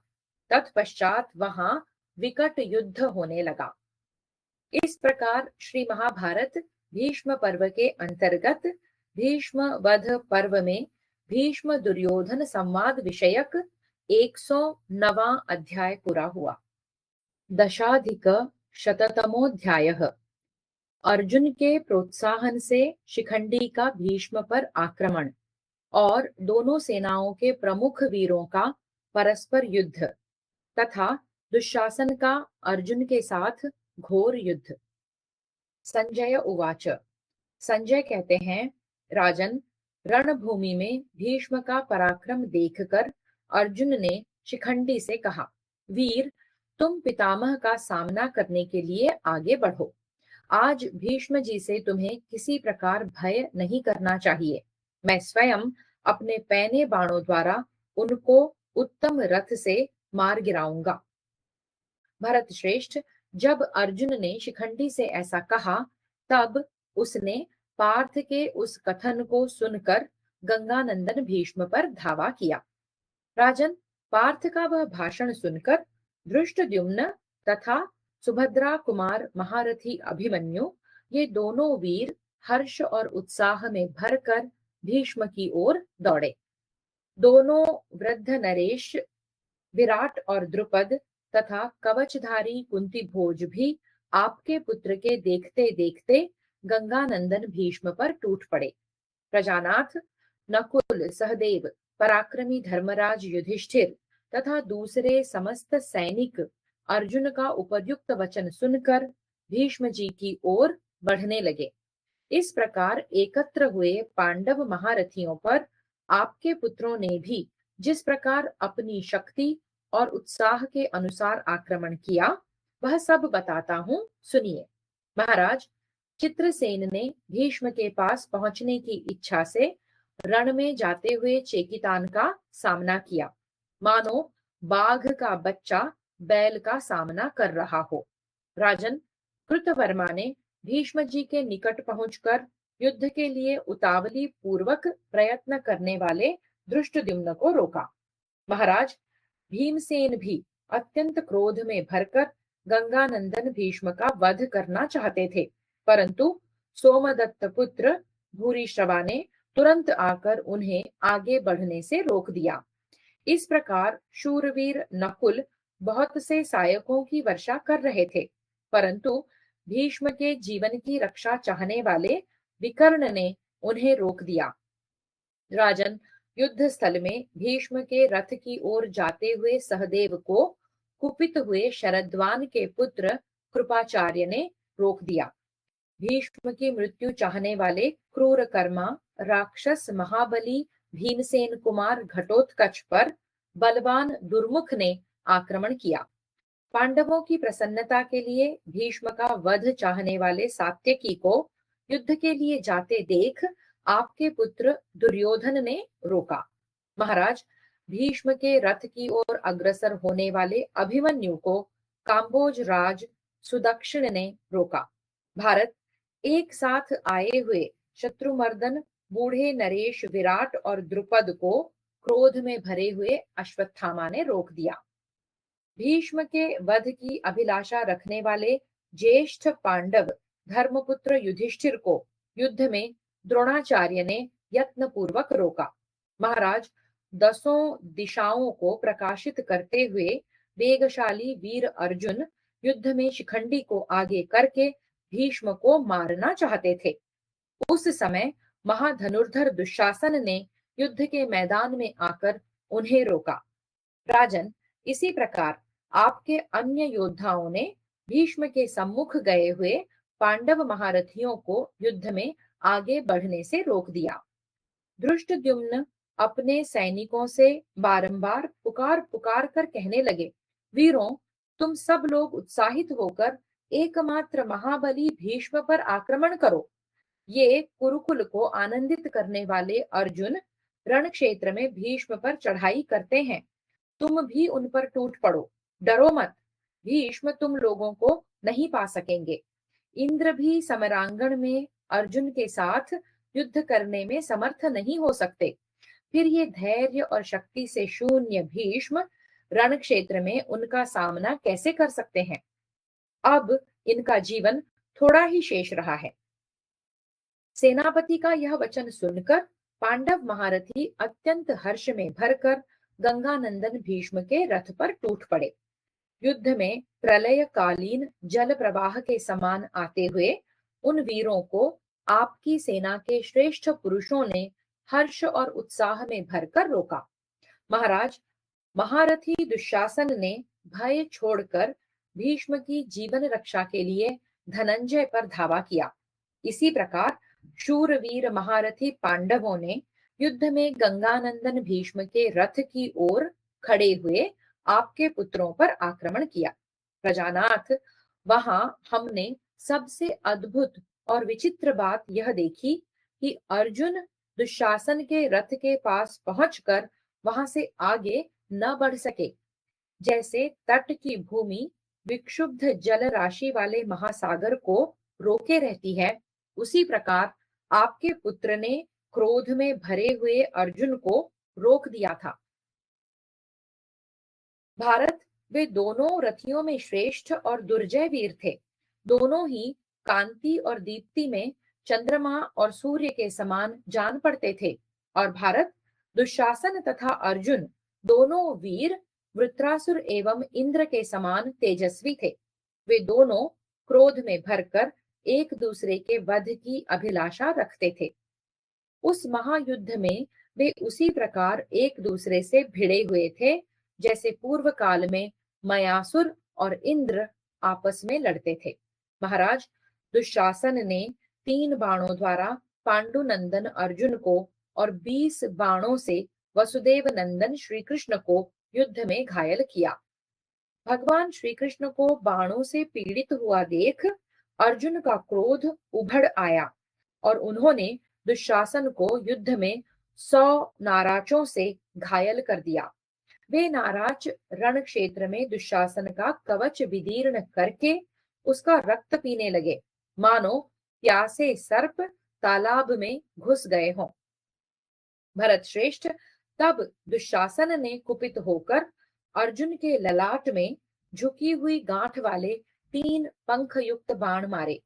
Speaker 1: तत्पश्चात वहां विकट युद्ध होने लगा। इस प्रकार श्री महाभारत भीष्म पर्व के अंतर्गत भीष्म वध पर्व में भीष्म दुर्योधन संवाद विषयक 109वां अध्याय पूरा हुआ। दशाधिक शततमोऽध्यायः। अर्जुन के प्रोत्साहन से शिखंडी का भीष्म पर आक्रमण और दोनों सेनाओं के प्रमुख वीरों का परस्पर युद्ध तथा दुशासन का अर्जुन के साथ घोर युद्ध। संजय उवाच। संजय कहते हैं, राजन, रणभूमि में भीष्म का पराक्रम देखकर अर्जुन ने शिखंडी से कहा, वीर, तुम पितामह का सामना करने के लिए आगे बढ़ो। आज भीष्म जी से तुम्हें किसी प्रकार भय नहीं करना चाहिए। मैं स्वयं अपने पैने बाणों द्वारा उनको उत्तम रथ से मार गिराऊंगा। भरत श्रेष्ठ, जब अर्जुन ने शिखंडी से ऐसा कहा, तब उसने पार्थ के उस कथन को सुनकर गंगानंदन भीष्म पर धावा किया। राजन, पार्थ का वह भाषण सुनकर धृष्टद्युम्न तथा सुभद्रा कुमार महारथी अभिमन्यु, ये दोनों वीर हर्ष और उत्साह में भरकर भीष्म की ओर दौड़े। दोनों वृद्ध नरेश, विराट और द्रुपद तथा कवचधारी कुंती भोज भी आपके पुत्र के देखते देखते गंगानंदन भीष्म पर टूट पड़े। प्रजानाथ, नकुल, सहदेव, पराक्रमी धर्मराज युधिष्ठिर तथा दूसरे समस्त सैनिक अर्जुन का उपयुक्त वचन सुनकर भीष्म जी की ओर बढ़ने लगे। इस प्रकार एकत्र हुए पांडव महारथियों पर आपके पुत्रों ने भी जिस प्रकार अपनी शक्ति और उत्साह के अनुसार आक्रमण किया, वह सब बताता हूं, सुनिए। महाराज, चित्रसेन ने भीष्म के पास पहुंचने की इच्छा से रण में जाते हुए चेकितान का सामना किया, मानो बाघ का बच्चा बैल का सामना कर रहा हो। राजन, कृतवर्मा ने भीष्म जी के निकट पहुंचकर युद्ध के लिए उतावली पूर्वक प्रयत्न करने वाले धृष्टद्युम्न को रोका। महाराज, भीमसेन भी अत्यंत क्रोध में भरकर गंगानंदन भीष्म का वध करना चाहते थे, परंतु सोमदत्त पुत्र भूरिश्रवा ने तुरंत आकर उन्हें आगे बढ़ने से रोक दिया। इस प्रकार शूरवीर नकुल बहुत से सहायकों की वर्षा कर रहे थे, परंतु भीष्म के जीवन की रक्षा चाहने वाले विकर्ण ने उन्हें रोक दिया। राजन, युद्ध स्थल में भीष्म के रथ की ओर जाते हुए सहदेव को कुपित हुए शरद्वान के पुत्र कृपाचार्य ने रोक दिया। भीष्म की मृत्यु चाहने वाले क्रूर कर्मा राक्षस महाबली भीमसेन कुमार घटोत्कच पर बलवान दुर्मुख ने आक्रमण किया। पांडवों की प्रसन्नता के लिए भीष्म का वध चाहने वाले सात्यकी को युद्ध के लिए जाते देख आपके पुत्र दुर्योधन ने रोका। महाराज, भीष्म के रथ की ओर अग्रसर होने वाले अभिमन्यु को काम्बोज राज सुदक्षिण ने रोका। भारत, एक साथ आए हुए शत्रुमर्दन, बूढ़े नरेश, विराट और द्रुपद को क्रोध में भरे हुए अश्वत्थामा ने रोक दिया। भीष्म के वध की अभिलाषा रखने वाले ज्येष्ठ पांडव धर्मपुत्र युधिष्ठिर को युद्ध में द्रोणाचार्य ने यत्न पूर्वक रोका। महाराज, दसों दिशाओं को प्रकाशित करते हुए वेगशाली वीर अर्जुन युद्ध में शिखंडी को आगे करके भीष्म को मारना चाहते थे। उस समय महाधनुर्धर दुशासन ने युद्ध के मैदान में आकर उन्हें रोका। राजन, इसी प्रकार आपके अन्य योद्धाओं ने भीष्म के सम्मुख गए हुए पांडव महारथियों को युद्ध में आगे बढ़ने से रोक दिया। धृष्टद्युम्न अपने सैनिकों से बारंबार पुकार पुकार कर कहने लगे, वीरों, तुम सब लोग उत्साहित होकर एकमात्र महाबली भीष्म पर आक्रमण करो। ये कुरुकुल को आनंदित करने वाले अर्जुन रण क्षेत्र में भीष्म पर चढ़ाई करते हैं। तुम भी उन पर टूट पड़ो, डरो मत, भीष्म तुम लोगों को नहीं पा सकेंगे। इंद्र भी समरांगण में अर्जुन के साथ युद्ध करने में समर्थ नहीं हो सकते। फिर ये धैर्य और शक्ति से शून्य भीष्म रण क्षेत्र में उनका सामना कैसे कर सकते हैं। अब इनका जीवन थोड़ा ही शेष रहा है। सेनापति का यह वचन सुनकर पांडव महारथी अत्यंत हर्ष में भरकर गंगानंदन भीष्म के रथ पर टूट पड़े। युद्ध में प्रलय कालीन जल प्रवाह के समान आते हुए उन वीरों को आपकी सेना के श्रेष्ठ पुरुषों ने हर्ष और उत्साह में भरकर रोका। महाराज, महारथी दुशासन ने भय छोड़कर भीष्म की जीवन रक्षा के लिए धनंजय पर धावा किया। इसी प्रकार शूरवीर महारथी पांडवों ने युद्ध में गंगानंदन भीष्म के रथ की ओर खड़े हुए आपके पुत्रों पर आक्रमण किया। प्रजानाथ, वहां हमने सबसे अद्भुत और विचित्र बात यह देखी कि अर्जुन दुशासन के रथ के पास पहुंचकर वहां से आगे न बढ़ सके। जैसे तट की भूमि विक्षुब्ध जल राशि वाले महासागर को रोके रहती है, उसी प्रकार आपके पुत्र ने क्रोध में भरे हुए अर्जुन को रोक दिया था। भारत, वे दोनों रथियों में श्रेष्ठ और दुर्जय वीर थे। दोनों ही कांति और दीप्ति में चंद्रमा और सूर्य के समान जान पड़ते थे। और भारत, दुशासन तथा अर्जुन दोनों वीर वृत्रासुर एवं इंद्र के समान तेजस्वी थे। वे दोनों क्रोध में भरकर एक दूसरे के वध की अभिलाषा रखते थे। उस महायुद्ध में वे उसी प्रकार एक दूसरे से भिड़े हुए थे जैसे पूर्व काल में मयासुर और इंद्र आपस में लड़ते थे। महाराज, दुशासन ने 3 बाणों द्वारा पांडुनंदन अर्जुन को और 20 बाणों से वसुदेव नंदन श्री कृष्ण को युद्ध में घायल किया। भगवान श्री कृष्ण को बाणों से पीड़ित हुआ देख अर्जुन का क्रोध उभड़ आया और उन्होंने दुशासन को युद्ध में 100 नाराजों से घायल कर दिया। वे नाराज रण क्षेत्र में दुशासन का कवच विदीर्ण करके उसका रक्त पीने लगे, मानो प्यासे सर्प तालाब में घुस गए हों। भरत श्रेष्ठ, तब दुशासन ने कुपित होकर अर्जुन के ललाट में झुकी हुई गांठ वाले 3 पंख युक्त बाण मारे।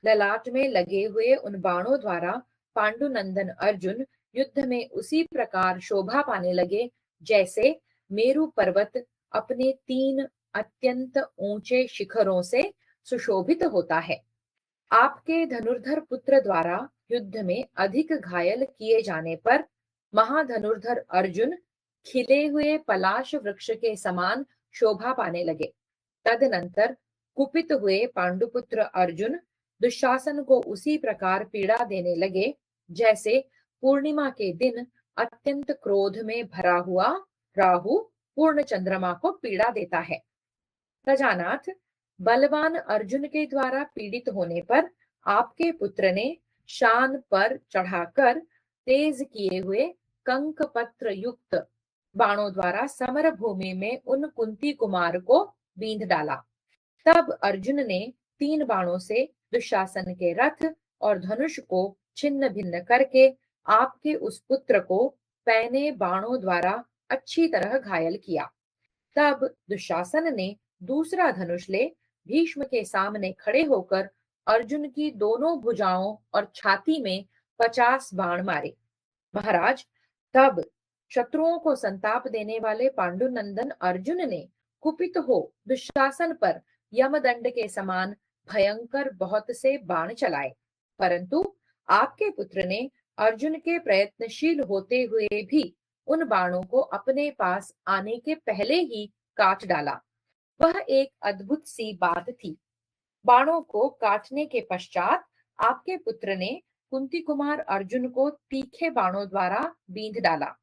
Speaker 1: ललाट में लगे हुए उन बाणों द्वारा पांडुनंदन अर्जुन युद्ध में उसी प्रकार शोभा पाने लगे जैसे मेरु पर्वत अपने 3 अत्यंत ऊंचे शिखरों से सुशोभित होता है। आपके धनुर्धर पुत्र द्वारा युद्ध में अधिक घायल किए जाने पर महाधनुर्धर अर्जुन खिले हुए पलाश वृक्ष के समान शोभा पाने लगे। तदनंतर कुपित हुए पांडुपुत्र अर्जुन दुशासन को उसी प्रकार पीड़ा देने लगे जैसे पूर्णिमा के दिन अत्यंत क्रोध में भरा हुआ राहु पूर्ण चंद्रमा को पीड़ा देता है। प्रजानाथ, बलवान अर्जुन के द्वारा पीड़ित होने पर आपके पुत्र ने शान पर चढ़ाकर तेज किए हुए कंक पत्र युक्त बाणों द्वारा समर भूमि में उन कुंती कुमार को बींध डाला। तब अर्जुन ने 3 बाणों से दुशासन के रथ और धनुष को छिन्न भिन्न करके आपके उस पुत्र को पैने बाणों द्वारा अच्छी तरह घायल किया। तब दुशासन ने दूसरा धनुष ले भीष्म के सामने खड़े होकर अर्जुन की दोनों भुजाओं और छाती में 50 बाण मारे। महाराज, तब शत्रुओं को संताप देने वाले पांडुनंदन अर्जुन ने कुपित हो दुशासन पर यमदंड के समान भयंकर बहुत से बाण चलाए, परंतु आपके पुत्र ने अर्जुन के प्रयत्नशील होते हुए भी उन बाणों को अपने पास आने के पहले ही काट डाला। वह एक अद्भुत सी बात थी। बाणों को काटने के पश्चात आपके पुत्र ने कुंती कुमार अर्जुन को तीखे बाणों द्वारा बींध डाला।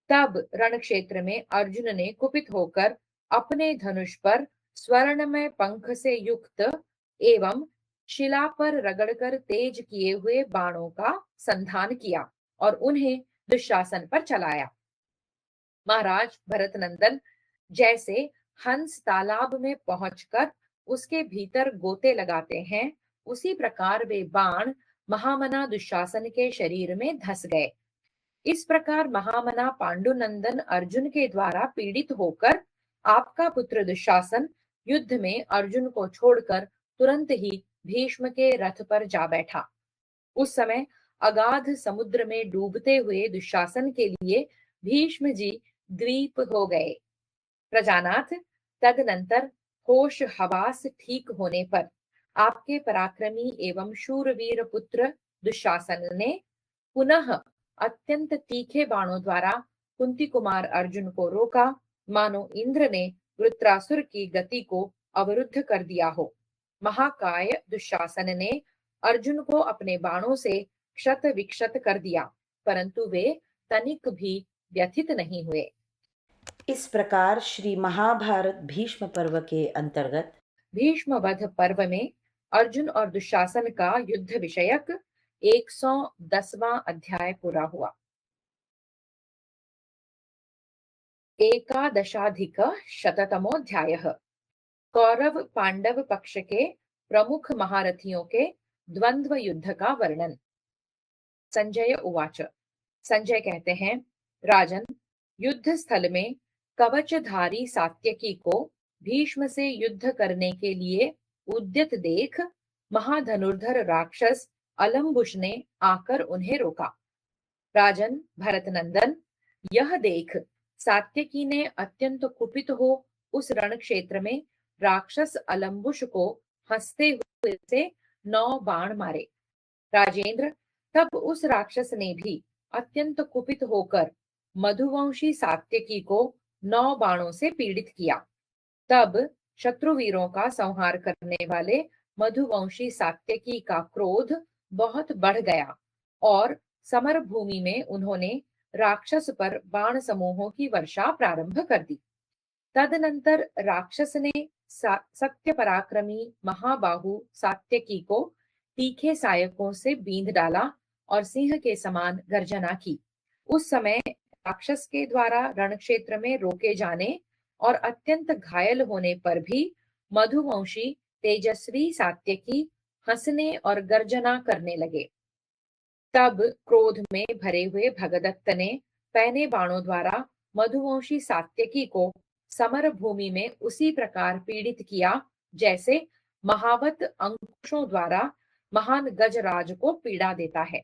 Speaker 1: तब रण क्षेत्र में अर्जुन ने कुपित होकर अपने धनुष पर स्वर्णमय पंख से युक्त एवं शिला पर रगड़कर तेज किए हुए बाणों का संधान किया और उन्हें दुशासन पर चलाया। महाराज भरत नंदन, जैसे हंस तालाब में पहुंचकर उसके भीतर गोते लगाते हैं, उसी प्रकार वे बाण महामना दुशासन के शरीर में धस गए। इस प्रकार महामना पांडुनंदन अर्जुन के द्वारा पीड़ित होकर आपका पुत्र दुशासन युद्ध में अर्जुन को छोड़कर तुरंत ही भीष्म के रथ पर जा बैठा। उस समय अगाध समुद्र में डूबते हुए दुशासन के लिए भीष्म जी द्वीप हो गए। प्रजानाथ, तदनंतर होश हवास ठीक होने पर आपके पराक्रमी एवं शूरवीर पुत्र दुशासन ने पुनः अत्यंत तीखे बाणों द्वारा कुंती कुमार अर्जुन को रोका, मानो इंद्र ने वृत्रासुर की गति को अवरुद्ध कर दिया हो। महाकाय दुशासन ने अर्जुन को अपने बाणों से क्षत विक्षत कर दिया, परंतु वे तनिक भी व्यथित नहीं हुए।
Speaker 2: इस प्रकार श्री महाभारत भीष्म पर्व के अंतर्गत
Speaker 1: भीष्म वध पर्व में अर्जुन और दुशासन का युद्ध विषयक 110वां अध्याय पूरा हुआ। एकादशाधिक शततमोऽध्यायः। कौरव पांडव पक्ष के प्रमुख महारथियों के द्वंद्व युद्ध का वर्णन। संजय उवाच। संजय कहते हैं, राजन, युद्ध स्थल में कवचधारी सात्यकी को भीष्म से युद्ध करने के लिए उद्यत देख महाधनुर्धर राक्षस अलम्बुश ने आकर उन्हें रोका। राजन भरतनंदन, यह देख सात्यकी ने अत्यंत कुपित हो उस रण क्षेत्र में राक्षस अलम्बुश को हंसते हुए से 9 बाण मारे। राजेंद्र, तब उस राक्षस ने भी अत्यंत कुपित होकर मधुवंशी सात्यकी को 9 बाणों से पीड़ित किया। तब शत्रुवीरों का संहार करने वाले मधुवंशी सात्यकी का क्रोध बहुत बढ़ गया और समर भूमि में उन्होंने राक्षस पर बाण समूहों की वर्षा प्रारंभ कर दी। तदनंतर राक्षस ने सत्य पराक्रमी महाबाहु सात्यकी को तीखे सायकों से बींध डाला और सिंह के समान गर्जना की। उस समय राक्षस के द्वारा रण क्षेत्र में रोके जाने और अत्यंत घायल होने पर भी मधुवंशी तेजस्वी सात्यकी हंसने और गर्जना करने लगे। तब क्रोध में भरे हुए भगदत्त ने पहने बाणों द्वारा मधुवंशी सात्यकी को समर भूमि में उसी प्रकार पीड़ित किया जैसे महावत अंकुशों द्वारा महान गजराज को पीड़ा देता है।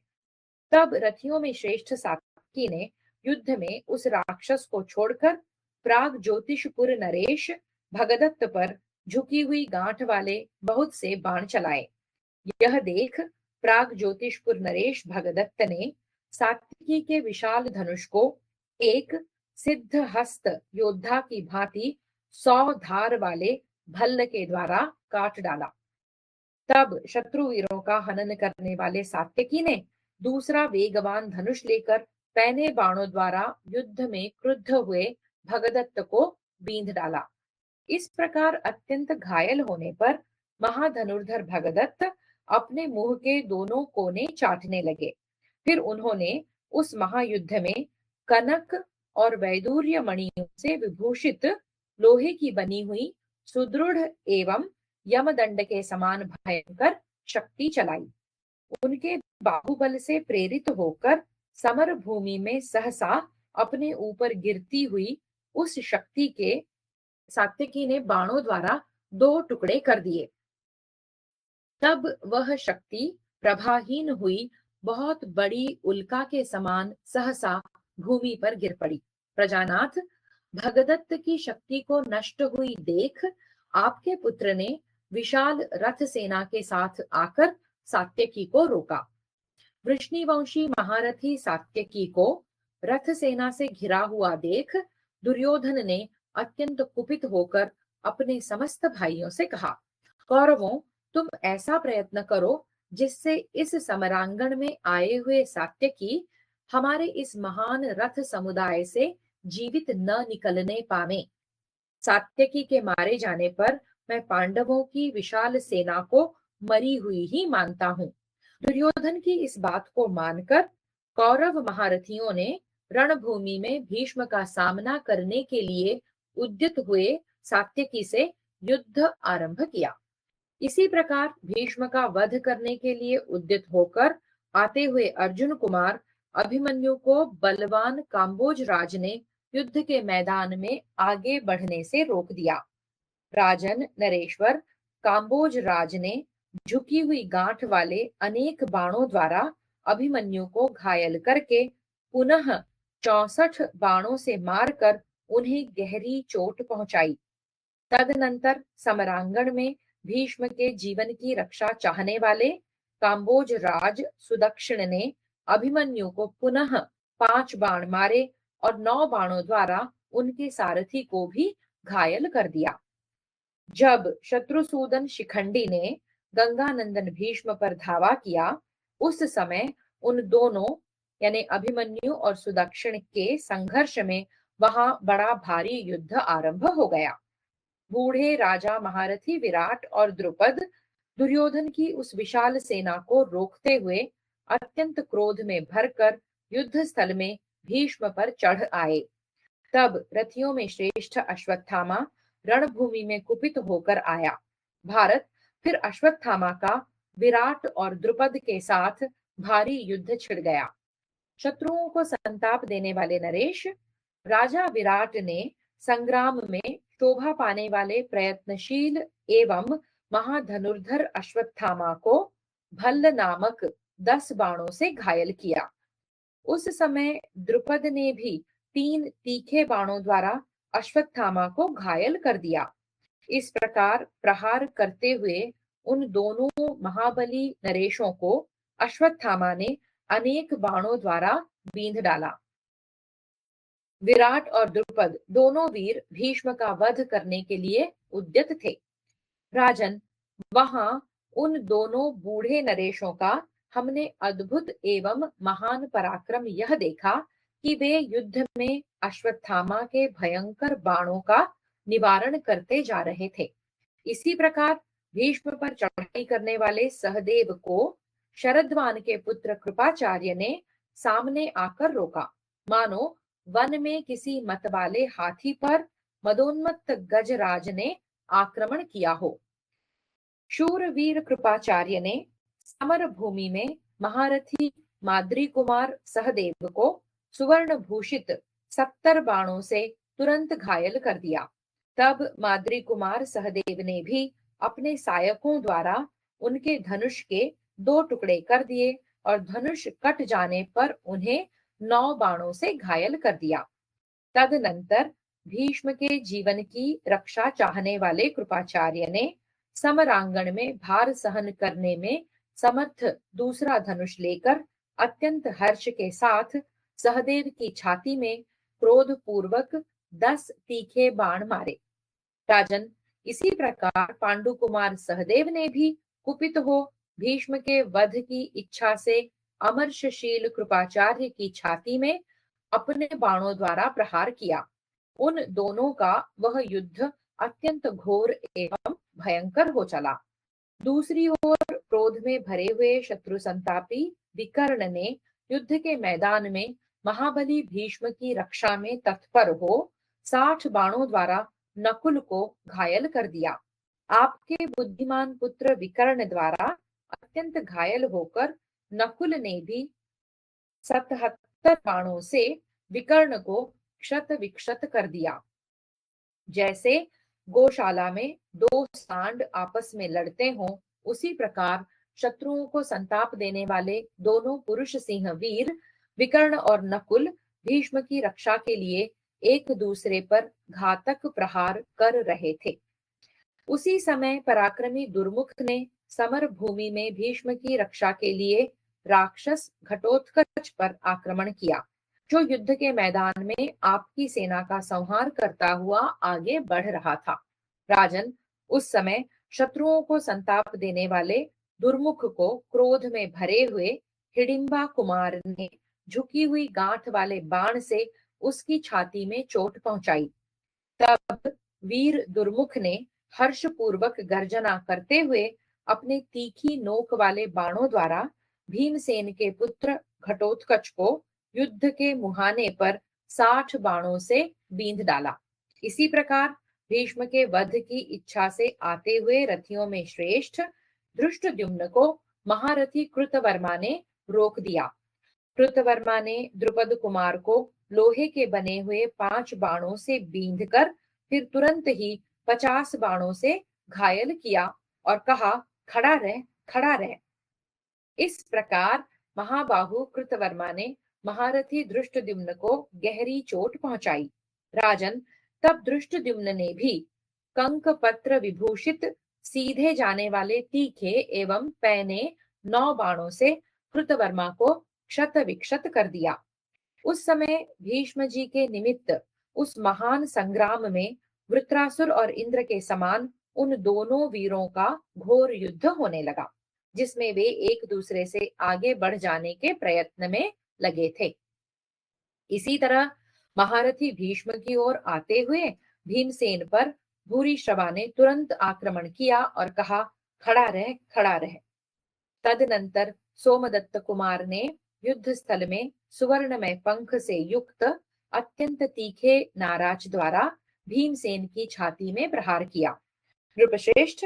Speaker 1: तब रथियों में श्रेष्ठ सात्यकी ने युद्ध में उस राक्षस को छोड़कर प्राग ज्योतिषपुर नरेश भगदत्त पर झुकी हुई गांठ वाले बहुत से बाण चलाए। यह देख प्राग ज्योतिषपुर नरेश भगदत्त ने सात्यकी के विशाल धनुष को एक सिद्ध हस्त योद्धा की भांति 100 धार वाले भल्ल के द्वारा काट डाला। तब शत्रुवीरों का हनन करने वाले सात्यकी ने दूसरा वेगवान धनुष लेकर पहने बाणों द्वारा युद्ध में क्रुद्ध हुए भगदत्त को बींध डाला। इस प्रकार अत्यंत घायल होने पर महाधनुर्धर भगदत्त अपने मुंह के दोनों कोने चाटने लगे। फिर उन्होंने उस महायुद्ध में कनक और वैदूर्य मणियों से विभूषित लोहे की बनी हुई सुदृढ़ एवं यमदंड के समान भयंकर शक्ति चलाई। उनके बाहुबल से प्रेरित होकर समर भूमि में सहसा अपने ऊपर गिरती हुई उस शक्ति के सात्यकी ने बाणों द्वारा 2 टुकड़े कर दिए। तब वह शक्ति प्रभाहीन हुई बहुत बड़ी उल्का के समान सहसा भूमि पर गिर पड़ी। प्रजानाथ, भगदत्त की शक्ति को नष्ट हुई देख आपके पुत्र ने विशाल रथ सेना के साथ आकर सात्यकी को रोका। वृष्णिवंशी महारथी सात्यकी को रथ सेना से घिरा हुआ देख दुर्योधन ने अत्यंत कुपित होकर अपने समस्त भाइयों से कहा, कौरवों, तुम ऐसा प्रयत्न करो जिससे इस समरांगण में आए हुए सात्यकी हमारे इस महान रथ समुदाय से जीवित न निकलने पावे। सात्यकी के मारे जाने पर मैं पांडवों की विशाल सेना को मरी हुई ही मानता हूँ। दुर्योधन की इस बात को मानकर कौरव महारथियों ने रणभूमि में भीष्म का सामना करने के लिए उद्यत हुए सात्यकी से युद्ध आरंभ किया। इसी प्रकार भीष्म का वध करने के लिए उद्यत होकर आते हुए अर्जुन कुमार अभिमन्यु को बलवान काम्बोज राज ने युद्ध के मैदान में आगे बढ़ने से रोक दिया। राजन नरेश्वर, काम्बोज राज ने झुकी हुई गांठ वाले अनेक बाणों द्वारा अभिमन्यु को घायल करके पुनः 64 बाणों से मारकर उन्हें गहरी चोट पहुंचाई। तदनंतर समरांगण में भीष्म के जीवन की रक्षा चाहने वाले काम्बोज राज सुदक्षिण ने अभिमन्यु को पुनः 5 बाण मारे और 9 बाणों द्वारा उनके सारथी को भी घायल कर दिया। जब शत्रुसूदन शिखंडी ने गंगानंदन भीष्म पर धावा किया, उस समय उन दोनों यानी अभिमन्यु और सुदक्षिण के संघर्ष में वहां बड़ा भारी युद्ध आरंभ हो गया। बूढ़े राजा महारथी विराट और द्रुपद दुर्योधन की उस विशाल सेना को रोकते हुए अत्यंत क्रोध में भरकर युद्ध स्थल में भीष्म पर चढ़ आए। तब रथियों में श्रेष्ठ अश्वत्थामा रणभूमि में कुपित होकर आया। भारत फिर अश्वत्थामा का विराट और द्रुपद के साथ भारी युद्ध छिड़ गया। शत्रुओं को संताप देने वाले नरेश, राजा विराट ने संग्राम में शोभा पाने वाले प्रयत्नशील एवं महाधनुर्धर अश्वत्थामा को भल्ल नामक 10 बाणों से घायल किया। उस समय द्रुपद ने भी 3 तीखे बाणों द्वारा अश्वत्थामा को घायल कर दिया। इस प्रकार प्रहार करते हुए उन दोनों महाबली नरेशों को अश्वत्थामा ने अनेक बाणों द्वारा बींध डाला। विराट और द्रुपद दोनों वीर भीष्म का वध करने के लिए उद्यत थे। राजन, वहां उन दोनों बूढ़े नरेशों का हमने अद्भुत एवं महान पराक्रम यह देखा कि वे युद्ध में अश्वत्थामा के भयंकर बाणों का निवारण करते जा रहे थे। इसी प्रकार भीष्म पर चढ़ाई करने वाले सहदेव को शरद्वान के पुत्र कृपाचार्य ने सामने आकर रोका, मानो वन में किसी मतवाले हाथी पर मदोन्मत्त गजराज ने आक्रमण किया हो। शूरवीर कृपाचार्य ने समर भूमि में महारथी माद्री कुमार सहदेव को सुवर्ण भूषित 70 बाणों से तुरंत घायल कर दिया। तब माद्री कुमार सहदेव ने भी अपने सहायकों द्वारा उनके धनुष के 2 टुकड़े कर दिए और धनुष कट जाने पर उन्हें 9 बाणों से घायल कर दिया। तदनंतर भीष्म के जीवन की रक्षा चाहने वाले कृपाचार्य ने समरांगण में भार सहन करने में समर्थ दूसरा धनुष लेकर अत्यंत हर्ष के साथ सहदेव की छाती में क्रोध पूर्वक 10 तीखे बाण मारे। राजन, इसी प्रकार पांडु कुमार सहदेव ने भी कुपित हो भीष्म के वध की इच्छा से अमर्षशील कृपाचार्य की छाती में अपने बाणों द्वारा प्रहार किया। उन दोनों का वह युद्ध अत्यंत घोर एवं भयंकर हो चला। दूसरी ओर क्रोध में भरे हुए शत्रु संतापी विकर्ण ने युद्ध के मैदान में महाबली भीष्म की रक्षा में तत्पर हो 60 बाणों द्वारा नकुल को घायल कर दिया। आपके बुद्धिमान पुत्र विकर्ण द्वारा अत्यंत घायल होकर नकुल ने भी 77 बाणों से विकर्ण को क्षत विक्षत कर दिया। जैसे गौशाला में 2 सांड आपस में लड़ते हों, उसी प्रकार शत्रुओं को संताप देने वाले दोनों पुरुष सिंह वीर विकर्ण और नकुल भीष्म की रक्षा के लिए एक दूसरे पर घातक प्रहार कर रहे थे। उसी समय पराक्रमी दुर्मुख ने समर भूमि में भीष्म की रक्षा के लिए राक्षस घटोत्कच पर आक्रमण किया, जो युद्ध के मैदान में आपकी सेना का संहार करता हुआ आगे बढ़ रहा था। राजन, उस समय शत्रुओं को संताप देने वाले दुर्मुख को क्रोध में भरे हुए हिडिंबा कुमार ने झुकी हुई गांठ वाले बाण से उसकी छाती में चोट पहुंचाई। तब वीर दुर्मुख ने हर्षपूर्वक गर्जना करते हुए अपने तीखी नोक वाले बाणों द्वारा भीमसेन के पुत्र घटोत्कच को युद्ध के मुहाने पर 60 बाणों से बींध डाला। इसी प्रकार भीष्म के वध की इच्छा से आते हुए रथियों में श्रेष्ठ धृष्टद्युम्न को महारथी कृतवर्मा ने रोक दिया। कृतवर्मा ने द्रुपद कुमार को लोहे के बने हुए 5 बाणों से बींध कर फिर तुरंत ही 50 बाणों से घायल किया और कहा, खड़ा रह, खड़ा रह। इस प्रकार महाबाहु कृतवर्मा ने महारथी धृष्टद्युम्न को गहरी चोट पहुंचाई। राजन, तब धृष्टद्युम्न ने भी कंक पत्र विभूषित सीधे जाने वाले तीखे एवं पैने 9 बाणों से कृतवर्मा को क्षत विक्षत कर दिया। उस समय भीष्म जी के निमित्त उस महान संग्राम में वृत्रासुर और इंद्र के समान उन दोनों वीरों का घोर युद्ध होने लगा, जिसमें वे एक दूसरे से आगे बढ़ जाने के प्रयत्न में लगे थे। इसी तरह महारथी भीष्म की ओर आते हुए भीमसेन पर भूरिश्रवा ने तुरंत आक्रमण किया और कहा, खड़ा रह, खड़ा रह। तदनंतर सोमदत्त कुमार ने युद्ध स्थल में सुवर्णमय पंख से युक्त अत्यंत तीखे नाराज द्वारा भीमसेन की छाती में प्रहार किया। नृपश्रेष्ठ,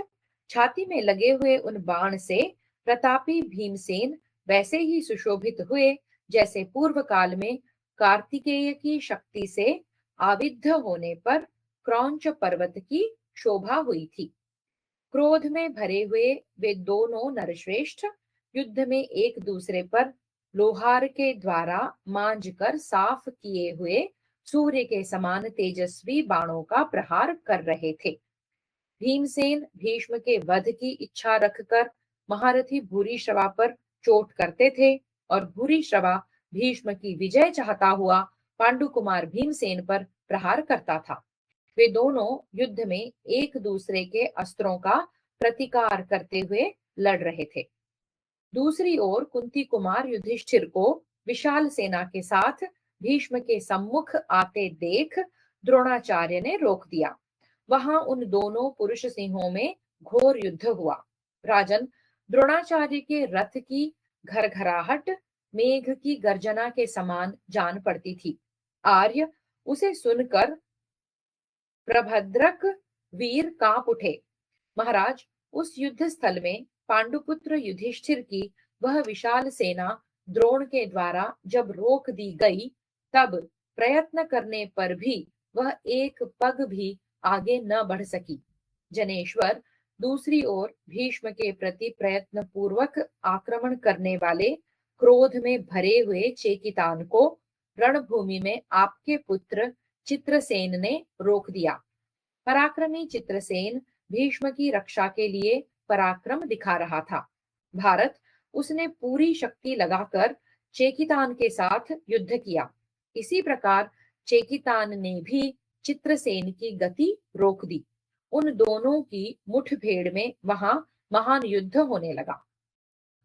Speaker 1: छाती में लगे हुए उन बाण से प्रतापी भीमसेन वैसे ही सुशोभित हुए जैसे पूर्व काल में कार्तिकेय की शक्ति से आविद्ध होने पर क्रौंच पर्वत की शोभा हुई थी। क्रोध में भरे हुए वे दोनों नरश्रेष्ठ युद्ध में एक दूसरे पर लोहार के द्वारा मांझ कर साफ किए हुए सूर्य के समान तेजस्वी बाणों का प्रहार कर रहे थे। भीमसेन भीष्म के वध की इच्छा रखकर महारथी भूरिश्रवा पर चोट करते थे और भूरिश्रवा भीष्म की विजय चाहता हुआ पांडुकुमार भीमसेन पर प्रहार करता था। वे दोनों युद्ध में एक दूसरे के अस्त्रों का प्रतिकार करते हुए लड़ रहे थे। दूसरी ओर कुंती कुमार युधिष्ठिर को विशाल सेना के साथ भीष्म के सम्मुख आते देख द्रोणाचार्य ने रोक दिया। वहां उन दोनों पुरुष सिंहों में घोर युद्ध हुआ। राजन, द्रोणाचार्य के रथ की घरघराहट मेघ की गर्जना के समान जान पड़ती थी। आर्य उसे सुनकर प्रभद्रक वीर कांप उठे। महाराज, उस युद्ध स्थल में पांडुपुत्र युधिष्ठिर की वह विशाल सेना द्रोण के द्वारा जब रोक दी गई, तब प्रयत्न करने पर भी वह एक पग भी आगे न बढ़ सकी। जनेश्वर, दूसरी ओर भीष्म के प्रति प्रयत्न पूर्वक आक्रमण करने वाले क्रोध में भरे हुए चेकितान को रणभूमि में आपके पुत्र चित्रसेन ने रोक दिया। पराक्रमी चित्रसेन भीष्म की रक्षा के लिए पराक्रम दिखा रहा था। भारत, उसने पूरी शक्ति लगाकर चेकितान के साथ युद्ध किया। इसी प्रकार चेकितान ने भी चित्रसेन की गति रोक दी। उन दोनों की मुठभेड़ में वहां महान युद्ध होने लगा।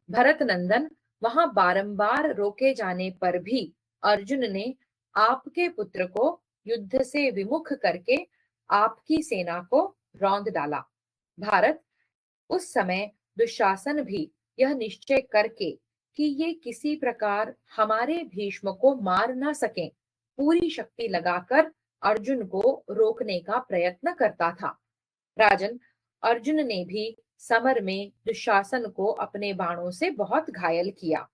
Speaker 1: भरत नंदन, वहां बारंबार रोके जाने पर भी अर्जुन ने आपके पुत्र को युद्ध से विमुख करके आपकी सेना को रौंद डाला। भारत, उस समय दुशासन भी यह निश्चय करके कि ये किसी प्रकार हमारे भीष्म को मार न सकें, पूरी शक्ति लगाकर अर्जुन को रोकने का प्रयत्न करता था। राजन, अर्जुन ने भी समर में दुशासन को अपने बाणों से बहुत घायल किया।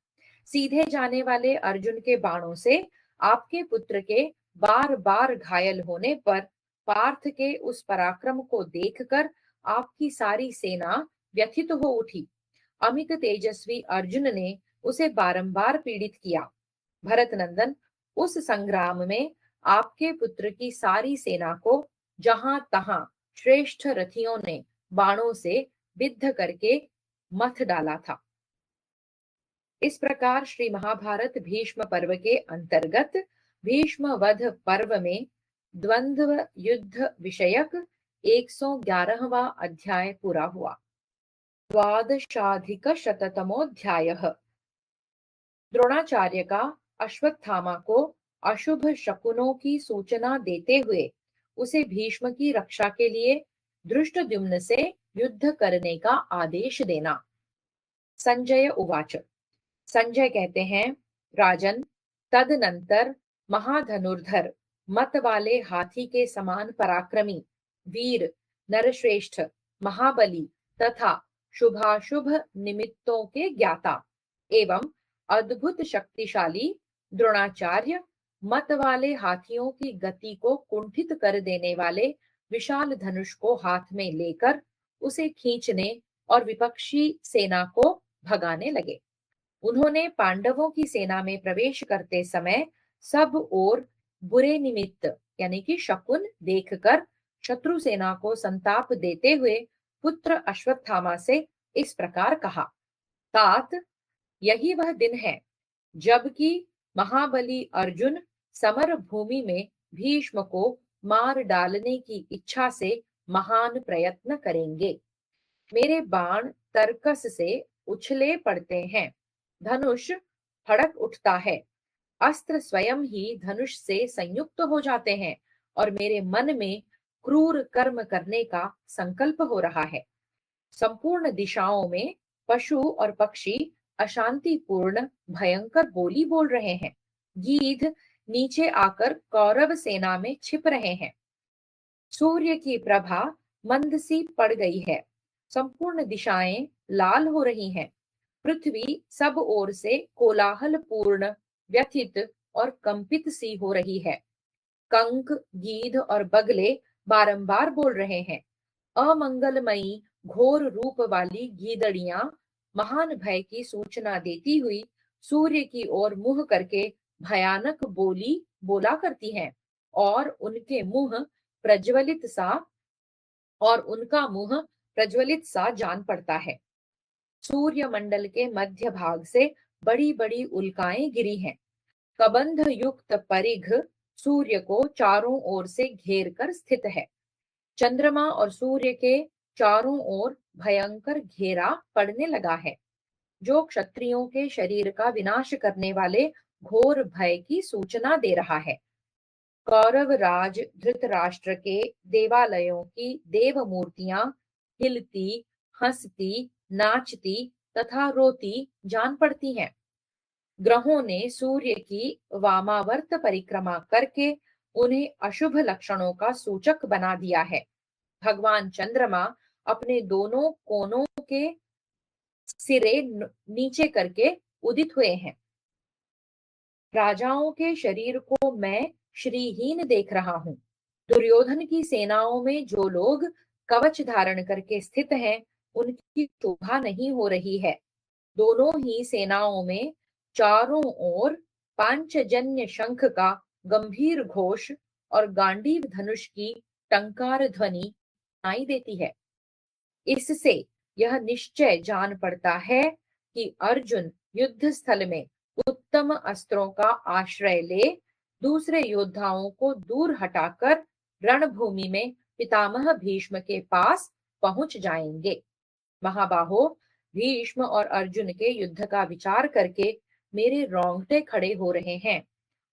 Speaker 1: सीधे जाने वाले अर्जुन के बाणों से आपके पुत्र के बार बार घायल होने पर पार्थ के उस पराक्रम को देखकर आपकी सारी सेना व्यथित हो उठी। अमित तेजस्वी अर्जुन ने उसे बारंबार पीड़ित किया। भरत नंदन, उस संग्राम में आपके पुत्र की सारी सेना को जहां तहां श्रेष्ठ रथियों ने बाणों से विद्ध करके मथ डाला था। इस प्रकार श्री महाभारत भीष्म पर्व के अंतर्गत भीष्म वध पर्व में द्वंद्व युद्ध विषयक 111वां अध्याय पूरा हुआ। द्वादशाधिक शततमोऽध्यायः। द्रोणाचार्य का अश्वत्थामा को अशुभ शकुनों की सूचना देते हुए उसे भीष्म की रक्षा के लिए धृष्टद्युम्न से युद्ध करने का आदेश देना। संजय उवाच। संजय कहते हैं, राजन, तदनंतर महाधनुर्धर मत वाले हाथी के समान पराक्रमी वीर नरश्रेष्ठ महाबली तथा शुभाशुभ निमित्तों के ज्ञाता एवं अद्भुत शक्तिशाली द्रोणाचार्य मत वाले हाथियों की गति को कुंठित कर देने वाले विशाल धनुष को हाथ में लेकर उसे खींचने और विपक्षी सेना को भगाने लगे। उन्होंने पांडवों की सेना में प्रवेश करते समय सब ओर बुरे निमित्त यानी कि शकुन देखकर शत्रु सेना को संताप देते हुए पुत्र अश्वत्थामा से इस प्रकार कहा, तात, यही वह दिन है जबकि महाबली अर्जुन समर भूमि में भीष्म को मार डालने की इच्छा से महान प्रयत्न करेंगे। मेरे बाण तर्कस से उछले पड़ते हैं, धनुष फड़क उठता है, अस्त्र स्वयं ही धनुष से संयुक्त हो जाते हैं और मेरे मन में क्रूर कर्म करने का संकल्प हो रहा है। संपूर्ण दिशाओं में पशु और पक्षी अशांतिपूर्ण भयंकर बोली बोल रहे हैं। गीध नीचे आकर कौरव सेना में छिप रहे हैं। सूर्य की प्रभा मंद सी पड़ गई है। संपूर्ण दिशाएं लाल हो रही हैं। पृथ्वी सब ओर से कोलाहल पूर्ण, व्यथित और कंपित सी हो रही है। कंक, गीध और बगले बारंबार बोल रहे हैं। अमंगलमयी घोर रूप वाली गीदड़ियां महान भय की सूचना देती हुई सूर्य की ओर मुंह करके भयानक बोली बोला करती हैं और उनका मुंह प्रज्वलित सा जान पड़ता है। सूर्य मंडल के मध्य भाग से बड़ी बड़ी उल्काएं गिरी हैं। कबंध युक्त परिघ सूर्य को चारों ओर से घेर कर स्थित है। चंद्रमा और सूर्य के चारों ओर भयंकर घेरा पड़ने लगा है, जो क्षत्रियों के शरीर का विनाश करने वाले घोर भय की सूचना दे रहा है। कौरव राज धृतराष्ट्र के देवालयों की देव मूर्तियां हिलती, हंसती, नाचती तथा रोती जान पड़ती हैं। ग्रहों ने सूर्य की वामावर्त परिक्रमा करके उन्हें अशुभ लक्षणों का सूचक बना दिया है। भगवान चंद्रमा अपने दोनों कोनों के सिरे नीचे करके उदित हुए हैं। राजाओं के शरीर को मैं श्रीहीन देख रहा हूँ। दुर्योधन की सेनाओं में जो लोग कवच धारण करके स्थित हैं, उनकी शोभा नहीं हो रही है। दोनों ही सेनाओं में चारों ओर पांचजन्य शंख का गंभीर घोष और गांडीव धनुष की टंकार ध्वनि सुनाई देती है। इससे यह निश्चय जान पड़ता है कि अर्जुन युद्ध स्थल में उत्तम अस्त्रों का आश्रय ले दूसरे योद्धाओं को दूर हटाकर रणभूमि में पितामह भीष्म के पास पहुंच जाएंगे। महाबाहो, भीष्म और अर्जुन के युद्ध का विचार करके मेरे रोंगटे खड़े हो रहे हैं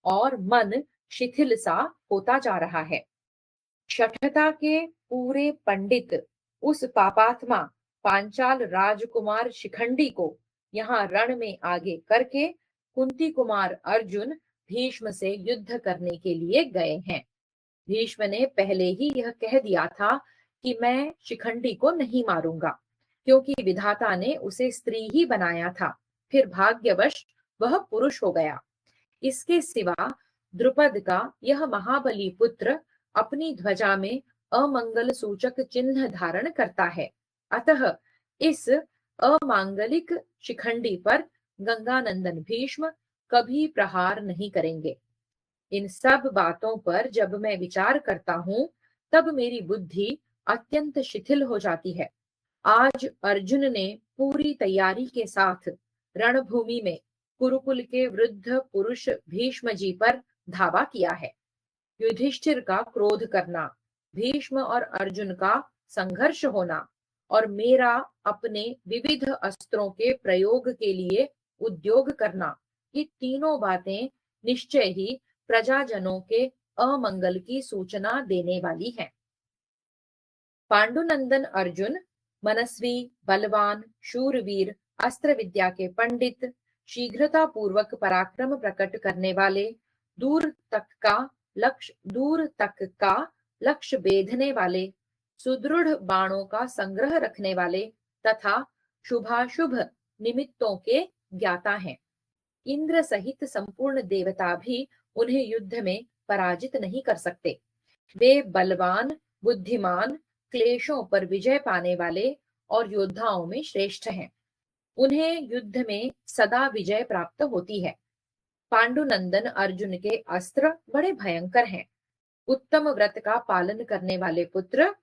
Speaker 1: और मन शिथिल सा होता जा रहा है। शठता के पूरे पंडित उस पापात्मा पांचाल राजकुमार शिखंडी को यहाँ रण में आगे करके कुंती कुमार अर्जुन भीष्म से युद्ध करने के लिए गए हैं। भीष्म ने पहले ही यह कह दिया था कि मैं शिखंडी को नहीं मारूंगा, क्योंकि विधाता ने उसे स्त्री ही बनाया था, फिर भाग्यवश वह पुरुष हो गया। इसके सिवा द्रुपद का यह महाबली पुत्र अपनी ध्वजा में अमंगल सूचक चिन्ह धारण करता है। अतः इस अमांगलिक शिखंडी पर गंगानंदन भीष्म कभी प्रहार नहीं करेंगे। इन सब बातों पर जब मैं विचार करता हूँ, तब मेरी बुद्धि अत्यंत शिथिल हो जाती है। आज अर्जुन ने पूरी तैयारी के साथ रणभूमि में कुरुकुल के वृद्ध पुरुष भीष्म जी पर धावा किया है। युधिष्ठिर का क्रोध करना, भीष्म और अर्जुन का संघर्ष होना और मेरा अपने विविध अस्त्रों के प्रयोग के लिए उद्योग करना, ये तीनों बातें निश्चय ही प्रजाजनों के अमंगल की सूचना देने वाली हैं। पांडुनंदन अर्जुन मनस्वी, बलवान, शूरवीर, अस्त्र विद्या के पंडित, शीघ्रता पूर्वक पराक्रम प्रकट करने वाले, दूर तक का लक्ष्य बेधने वाले, सुदृढ़ बाणों का संग्रह रखने वाले तथा शुभाशुभ निमित्तों के ज्ञाता हैं। इंद्र सहित संपूर्ण देवता भी उन्हें युद्ध में पराजित नहीं कर सकते। वे बलवान, बुद्धिमान, क्लेशों पर विजय पाने वाले और योद्धाओं में श्रेष्ठ हैं। उन्हें युद्ध में सदा विजय प्राप्त होती है। पांडुनंदन अर्जुन के अस्त्र बड़े भयंकर हैं। उत्तम व्रत का पालन करने वाले पुत्र,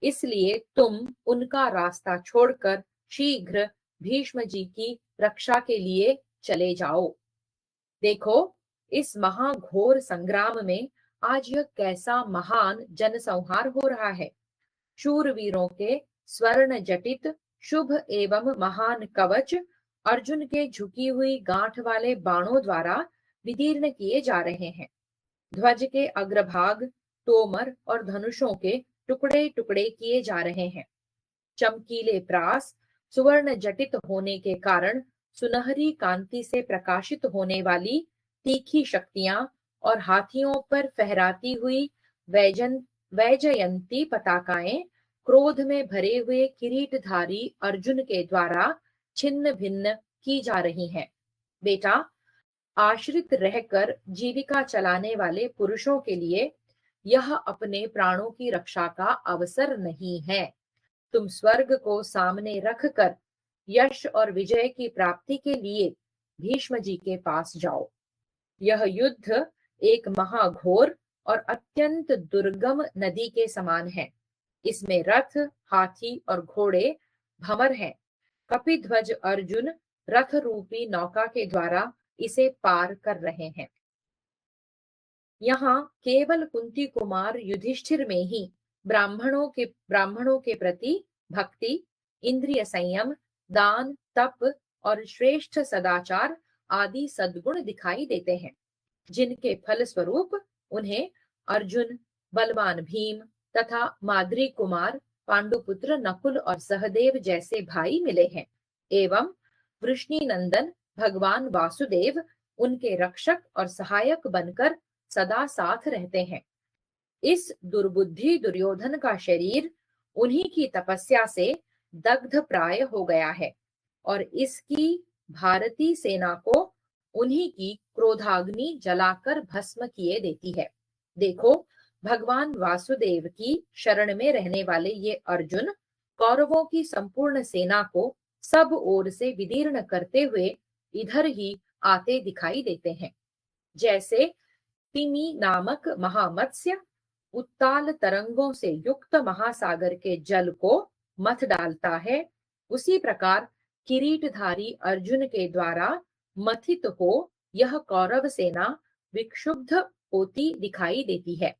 Speaker 1: इसलिए तुम उनका रास्ता छोड़कर शीघ्र भीष्म जी की रक्षा के लिए चले जाओ। देखो, इस महाघोर संग्राम में आज यह कैसा महान जनसंहार हो रहा है। शूरवीरों के स्वर्ण जटित शुभ एवं महान कवच अर्जुन के झुकी हुई गांठ वाले बाणों द्वारा विदीर्ण किए जा रहे हैं। ध्वज के अग्रभाग तोमर और धनुषों के टुकड़े टुकड़े किए जा रहे हैं। चमकीले प्रास सुवर्ण जटित होने के कारण सुनहरी कांति से प्रकाशित होने वाली तीखी शक्तियां और हाथियों पर फहराती हुई वैजन वैजयंती पताकाएं क्रोध में भरे हुए किरीटधारी अर्जुन के द्वारा छिन्न भिन्न की जा रही हैं। बेटा, आश्रित रहकर जीविका चलाने वाले पुरुषों के लिए यह अपने प्राणों की रक्षा का अवसर नहीं है। तुम स्वर्ग को सामने रखकर यश और विजय की प्राप्ति के लिए भीष्म जी के पास जाओ। यह युद्ध एक महाघोर और अत्यंत दुर्गम नदी के समान है। इसमें रथ, हाथी और घोड़े भंवर हैं। कपिध्वज अर्जुन रथ रूपी नौका के द्वारा इसे पार कर रहे हैं। यहाँ केवल कुंती कुमार युधिष्ठिर में ही ब्राह्मणों के प्रति भक्ति, इंद्रिय संयम, दान, तप और श्रेष्ठ सदाचार आदि सद्गुण दिखाई देते हैं, जिनके फल स्वरूप उन्हें अर्जुन, बलवान भीम तथा माद्री कुमार पांडुपुत्र नकुल और सहदेव जैसे भाई मिले हैं, एवं वृष्णिनंदन भगवान वासुदेव उनके रक्षक और सहायक बनकर सदा साथ रहते हैं। इस दुर्बुद्धि दुर्योधन का शरीर उन्हीं की तपस्या से दग्ध प्राय हो गया है और इसकी भारतीय सेना को उन्हीं की क्रोधाग्नि जलाकर भस्म किए देती है। देखो, भगवान वासुदेव की शरण में रहने वाले ये अर्जुन कौरवों की संपूर्ण सेना को सब ओर से विदीर्ण करते हुए इधर ही आते दिखाई देते हैं। जैसे तिमी नामक महामत्स्य उत्ताल तरंगों से युक्त महासागर के जल को मथ डालता है, उसी प्रकार किरीटधारी अर्जुन के द्वारा मथित हो यह कौरव सेना विक्षुब्ध होती दिखाई देती है।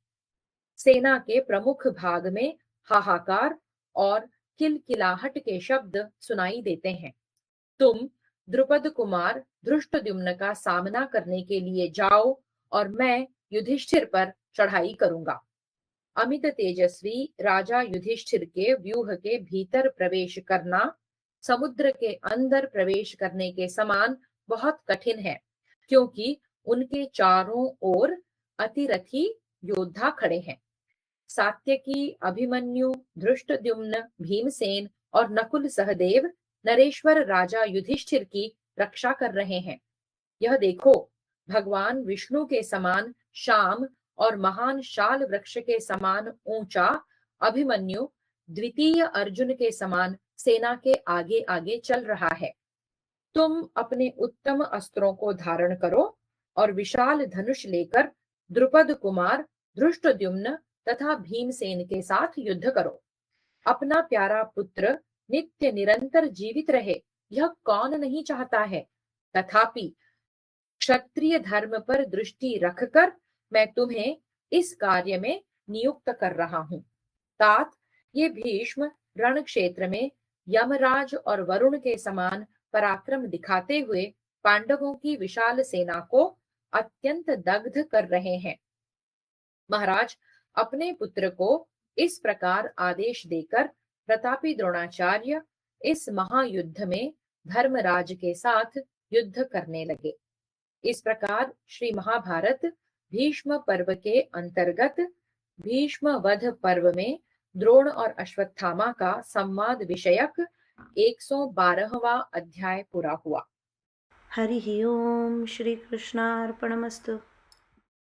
Speaker 1: सेना के प्रमुख भाग में हाहाकार और किलकिलाहट के शब्द सुनाई देते हैं। तुम द्रुपद कुमार धृष्टद्युम्न का सामना करने के लिए जाओ और मैं युधिष्ठिर पर चढ़ाई करूंगा। अमित तेजस्वी राजा युधिष्ठिर के व्यूह के भीतर प्रवेश करना समुद्र के अंदर प्रवेश करने के समान बहुत कठिन है, क्योंकि उनके चारों ओर अतिरथी योद्धा खड़े हैं। सात्यकी, अभिमन्यु, धृष्टद्युम्न, भीमसेन और नकुल सहदेव नरेश्वर राजा युधिष्ठिर की रक्षा कर रहे हैं। यह देखो, भगवान विष्णु के समान श्याम और महान शाल वृक्ष के समान ऊंचा अभिमन्यु द्वितीय अर्जुन के समान सेना के आगे आगे चल रहा है। तुम अपने उत्तम अस्त्रों को धारण करो और विशाल धनुष लेकर द्रुपद कुमार धृष्टद्युम्न तथा भीमसेन के साथ युद्ध करो। अपना प्यारा पुत्र नित्य निरंतर जीवित रहे, यह कौन नहीं चाहता है। तथापि क्षत्रिय धर्म पर दृष्टि रखकर मैं तुम्हें इस कार्य में नियुक्त कर रहा हूं। तात, ये भीष्म रण क्षेत्र में यमराज और वरुण के समान पराक्रम दिखाते हुए पांडवों की विशाल सेना को अत्यंत दग्ध कर रहे हैं। महाराज, अपने पुत्र को इस प्रकार आदेश देकर प्रतापी द्रोणाचार्य इस महायुद्ध में धर्मराज के साथ युद्ध करने लगे। इस प्रकार श्री महाभारत भीष्म पर्व के अंतर्गत भीष्म वध पर्व में द्रोण और अश्वत्थामा का संवाद विषयक 112वां अध्याय पूरा हुआ।
Speaker 2: हरि ओम श्री कृष्णार्पणमस्तु।